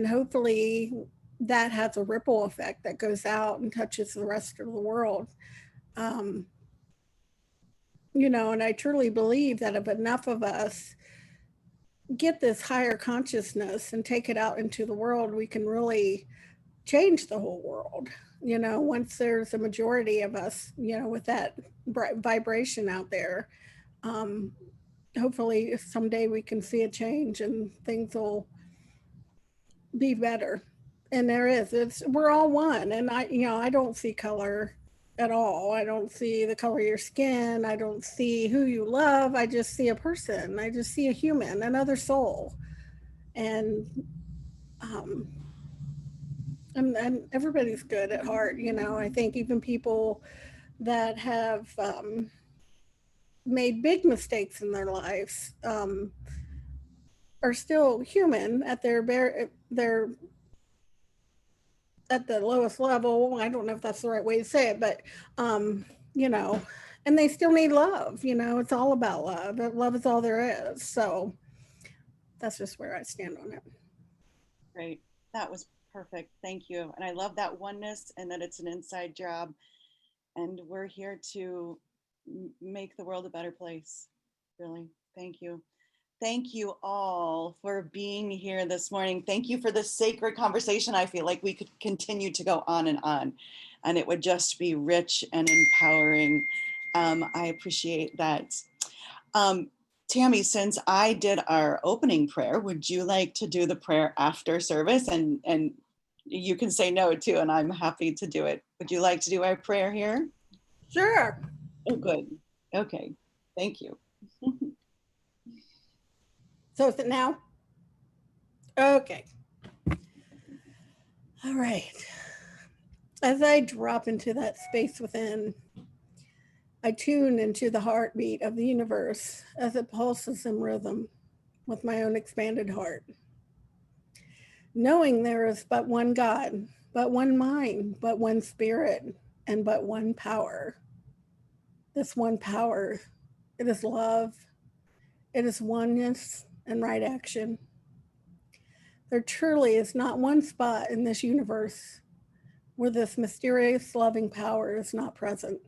hopefully that has a ripple effect that goes out and touches the rest of the world. And I truly believe that if enough of us get this higher consciousness and take it out into the world, we can really change the whole world. Once there's a majority of us, with that vibration out there, hopefully someday we can see a change and things will be better. And we're all one. And I don't see color at all. I don't see the color of your skin. I don't see who you love. I just see a person. I just see a human, another soul. And everybody's good at heart. I think even people that have made big mistakes in their lives are still human at their at the lowest level. I don't know if that's the right way to say it, but and they still need love. It's all about love. Love is all there is. So that's just where I stand on it. Great. That was perfect. Thank you. And I love that oneness and that it's an inside job. And we're here to make the world a better place. Really. Thank you. Thank you all for being here this morning. Thank you for this sacred conversation. I feel like we could continue to go on, and it would just be rich and empowering. I appreciate that. Tammy, since I did our opening prayer, would you like to do the prayer after service? And you can say no too, and I'm happy to do it. Would you like to do our prayer here? Sure. Oh, good. Okay. Thank you. So is it now? Okay. All right. As I drop into that space within, I tune into the heartbeat of the universe as it pulses in rhythm with my own expanded heart. Knowing there is but one God, but one mind, but one spirit, and but one power. This one power, it is love, it is oneness and right action. There truly is not one spot in this universe where this mysterious loving power is not present.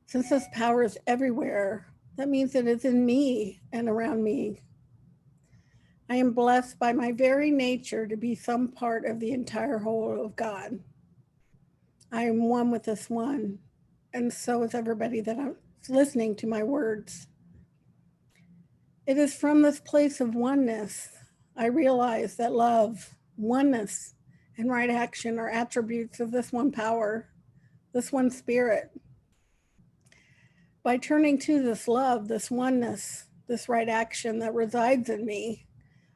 Since this power is everywhere, that means it is in me and around me. I am blessed by my very nature to be some part of the entire whole of God. I am one with this one, and so is everybody that is listening to my words. It is from this place of oneness I realize that love, oneness, and right action are attributes of this one power, this one spirit. By turning to this love, this oneness, this right action that resides in me,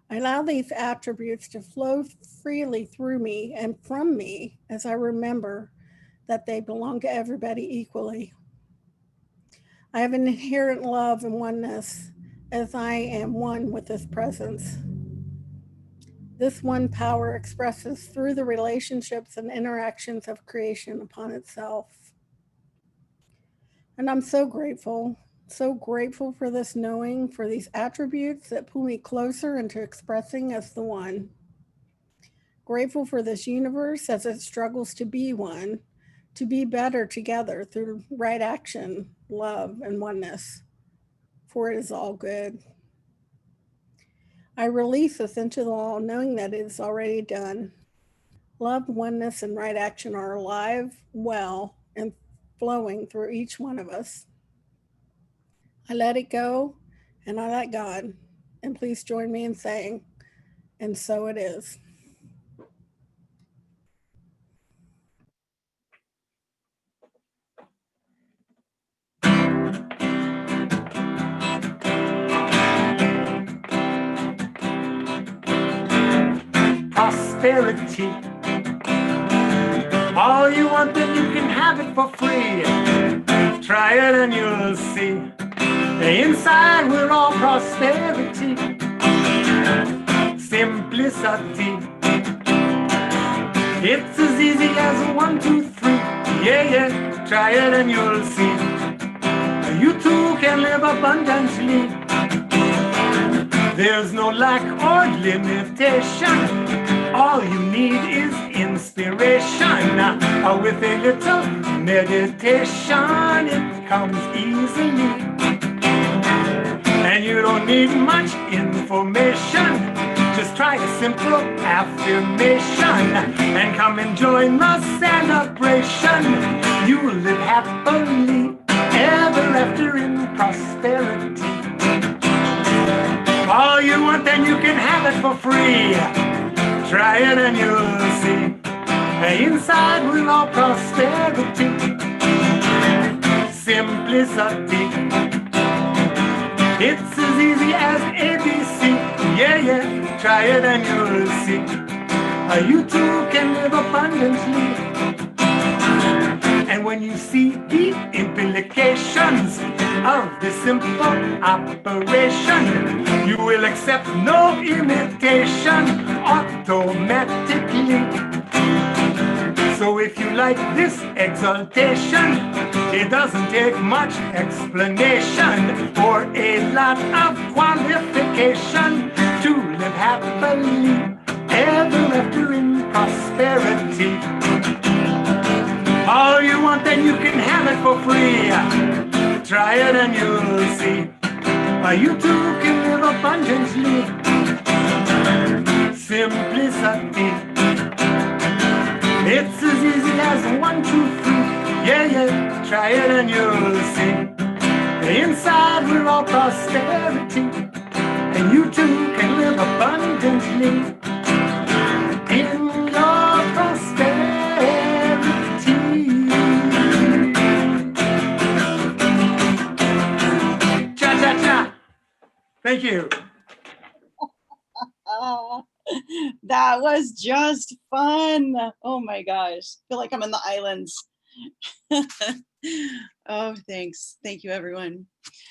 I allow these attributes to flow freely through me and from me as I remember that they belong to everybody equally. I have an inherent love and oneness as I am one with this presence. This one power expresses through the relationships and interactions of creation upon itself. And I'm so grateful for this knowing, for these attributes that pull me closer into expressing as the one. Grateful for this universe as it struggles to be one, to be better together through right action, love, and oneness, for it is all good. I release this into the law, knowing that it is already done. Love, oneness, and right action are alive, well, and flowing through each one of us. I let it go, and I let God. And please join me in saying, and so it is. Prosperity. All you want, then you can have it for free. Try it and you'll see. Inside we're all prosperity. Simplicity. It's as easy as 1, 2, 3. Yeah, try it and you'll see. You too can live abundantly. There's no lack or limitation. All you need is inspiration. With a little meditation, it comes easily. And you don't need much information. Just try a simple affirmation and come and join the celebration. You will live happily ever after in prosperity. All you want, then you can have it for free. Try it and you'll see. Inside we're all prosperity. Simplicity. It's as easy as ABC. Yeah, try it and you'll see. You too can live abundantly. And when you see the implications of this simple operation, you will accept no imitation automatically. So if you like this exaltation, it doesn't take much explanation or a lot of qualification to live happily ever after in prosperity. All you want, then you can have it for free. Try it and you'll see. You too can live abundantly. Simplicity. It's as easy as 1, 2, 3. Yeah, try it and you'll see. Inside we're all prosperity. And you too can live abundantly in your prosperity. Thank you. That was just fun. Oh my gosh. I feel like I'm in the islands. Oh, thanks. Thank you, everyone.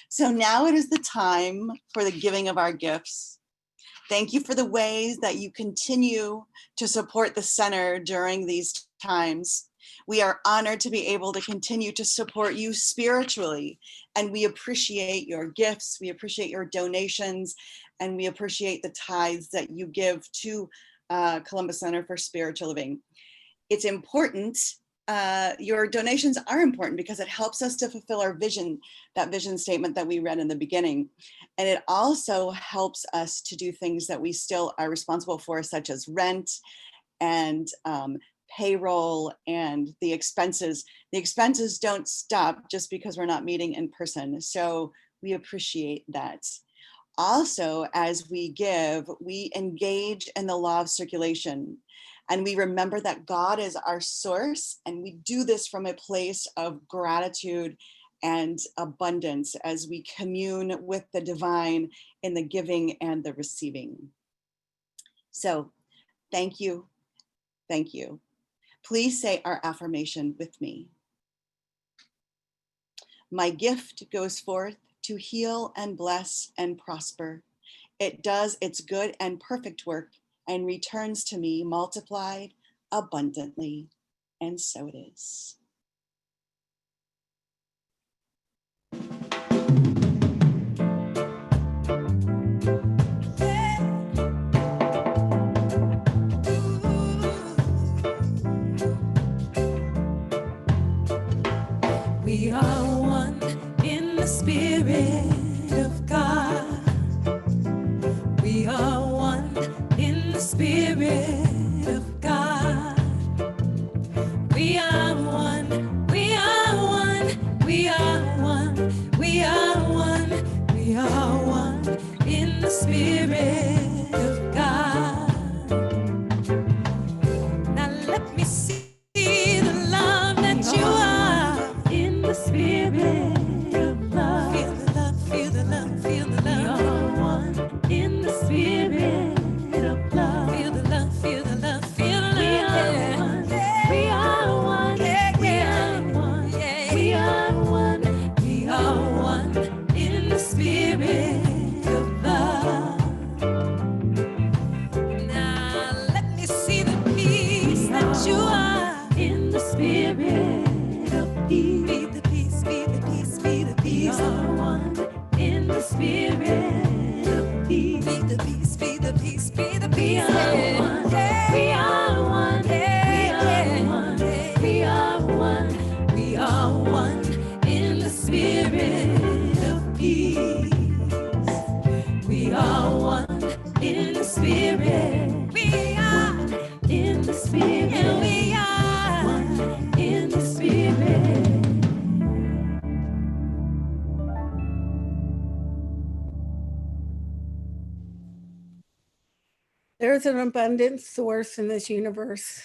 So now it is the time for the giving of our gifts. Thank you for the ways that you continue to support the center during these times. We are honored to be able to continue to support you spiritually, and we appreciate your gifts, we appreciate your donations, and we appreciate the tithes that you give to Columbus Center for Spiritual Living. It's important, your donations are important because it helps us to fulfill our vision, that vision statement that we read in the beginning. And it also helps us to do things that we still are responsible for, such as rent and payroll and the expenses. The expenses don't stop just because we're not meeting in person. So we appreciate that. Also, as we give, we engage in the law of circulation, and we remember that God is our source, and we do this from a place of gratitude and abundance as we commune with the divine in the giving and the receiving. So thank you. Thank you. Please say our affirmation with me. My gift goes forth to heal and bless and prosper. It does its good and perfect work and returns to me multiplied abundantly. And so it is. let me see the love that you are in the spirit of love. Feel the love, feel the love, feel the love. We are one in the spirit of love. Feel the love, feel the love, feel the love. We are one. We are one. We are one. We are one in the spirit of love. Now let me see the peace that you are in the spirit of peace. Be the peace, be the peace, be the peace. We are one in the spirit of peace. Be the peace, be the peace, be the peace. We are one. We are one. We are one. We are one in the spirit of peace. We are one in the spirit. We are in the spirit. And we are one in the spirit. There's an abundant source in this universe.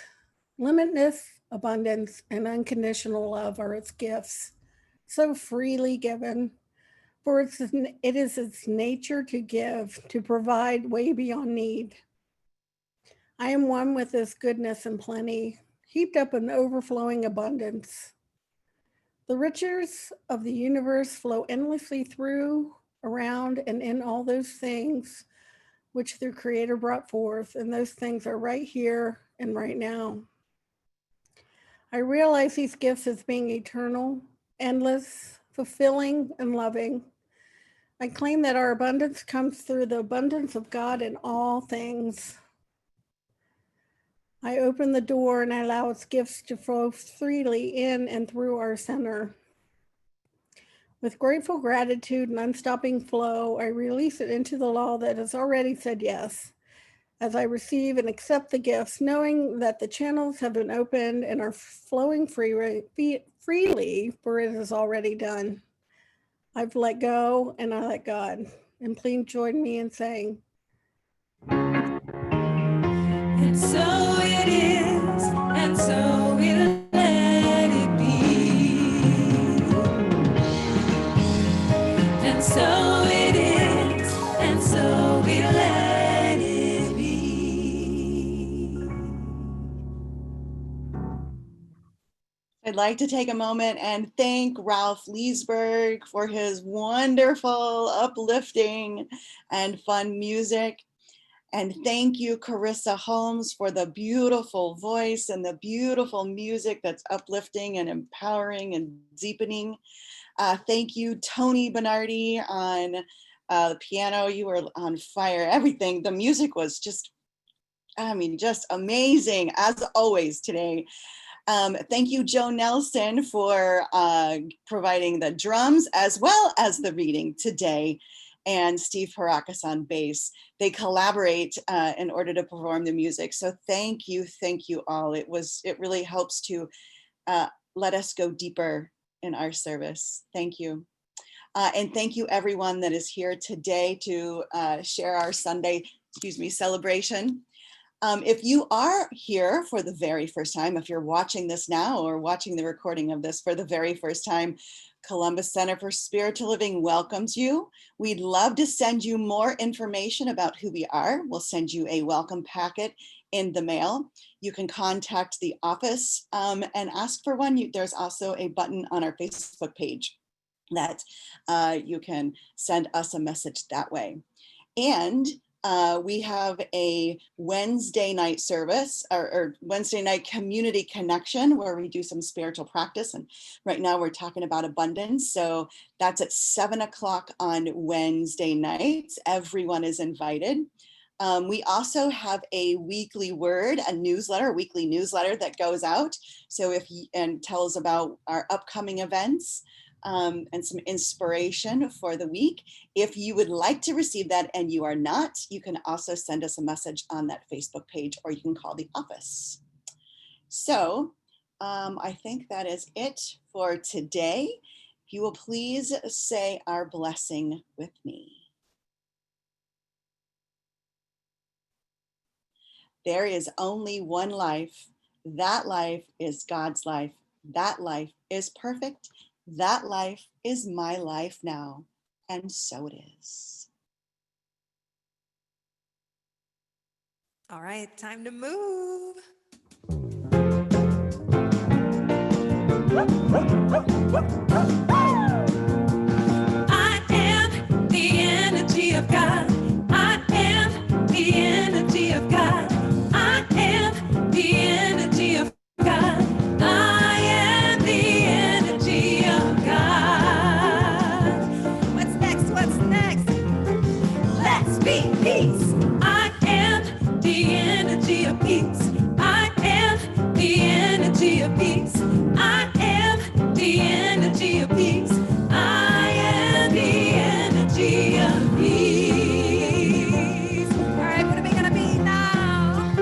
Limitless abundance and unconditional love are its gifts, so freely given. For it is its nature to give, to provide way beyond need. I am one with this goodness and plenty, heaped up in overflowing abundance. The riches of the universe flow endlessly through, around, and in all those things which their creator brought forth, and those things are right here and right now. I realize these gifts as being eternal, endless, fulfilling, and loving. I claim that our abundance comes through the abundance of God in all things. I open the door and I allow its gifts to flow freely in and through our center. With grateful gratitude and unstopping flow, I release it into the law that has already said yes. As I receive and accept the gifts, knowing that the channels have been opened and are flowing freely, for it is already done. I've let go and I let God. And please join me in saying, And so it is, and so we'll let it be. And so it is, and so we'll let it be. I'd like to take a moment and thank Ralph Leeseberg for his wonderful, uplifting, and fun music. And thank you, Carissa Holmes, for the beautiful voice and the beautiful music that's uplifting and empowering and deepening. Thank you, Tony Bernardi, on the piano. You were on fire. Everything. The music was just, just amazing, as always today. Thank you, Joe Nelson, for providing the drums as well as the reading today, and Steve Parakas on bass. They collaborate in order to perform the music. So thank you all. It really helps to let us go deeper in our service. Thank you. And thank you everyone that is here today to share our Sunday, celebration. If you are here for the very first time, if you're watching this now or watching the recording of this for the very first time, Columbus Center for Spiritual Living welcomes you. We'd love to send you more information about who we are. We'll send you a welcome packet in the mail. You can contact the office and ask for one. There's also a button on our Facebook page that you can send us a message that way. And we have a Wednesday night service or Wednesday night community connection where we do some spiritual practice. And right now we're talking about abundance. So that's at 7 o'clock on Wednesday nights. Everyone is invited. We also have a weekly word, a weekly newsletter that goes out. So and tells about our upcoming events. And some inspiration for the week. If you would like to receive that and you are not, you can also send us a message on that Facebook page, or you can call the office. So I think that is it for today. If you will please say our blessing with me. There is only one life, That life is God's life. That life is perfect. That life is my life now. And so it is. All right, time to move. I am the energy of God. I am the energy of God. I am the energy of God. I am the energy of God. What's next? What's next? Let's be peace. I am the energy of peace. I am the energy of peace. I am the energy of peace. I am the energy of peace. All right, what are we gonna be now?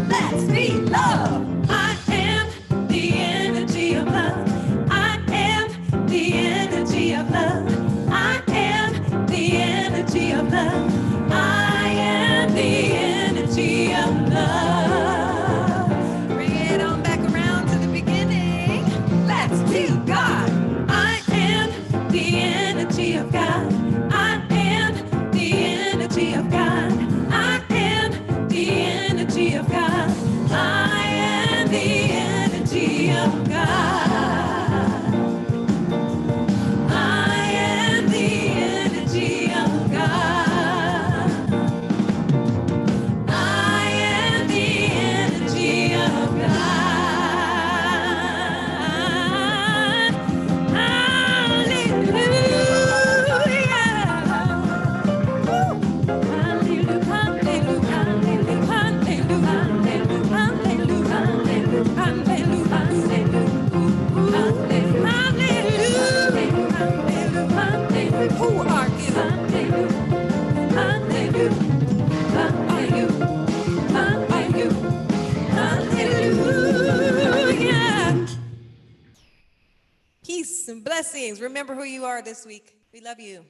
Let's be love. I am the energy of love. I am the energy of love. I am the energy of love. I am the energy of love. Bring it on back around to the beginning. Let's do God. I am the energy of God. I am the energy of God. I am the energy of God. I am the energy of God. I am the energy of God. I am the energy of God. Hallelujah. Woo. Hallelujah. Hallelujah. Hallelujah. Hallelujah. Hallelujah. Who are you? Hallelujah. Hallelujah. Peace and blessings. Remember who you are this week. We love you.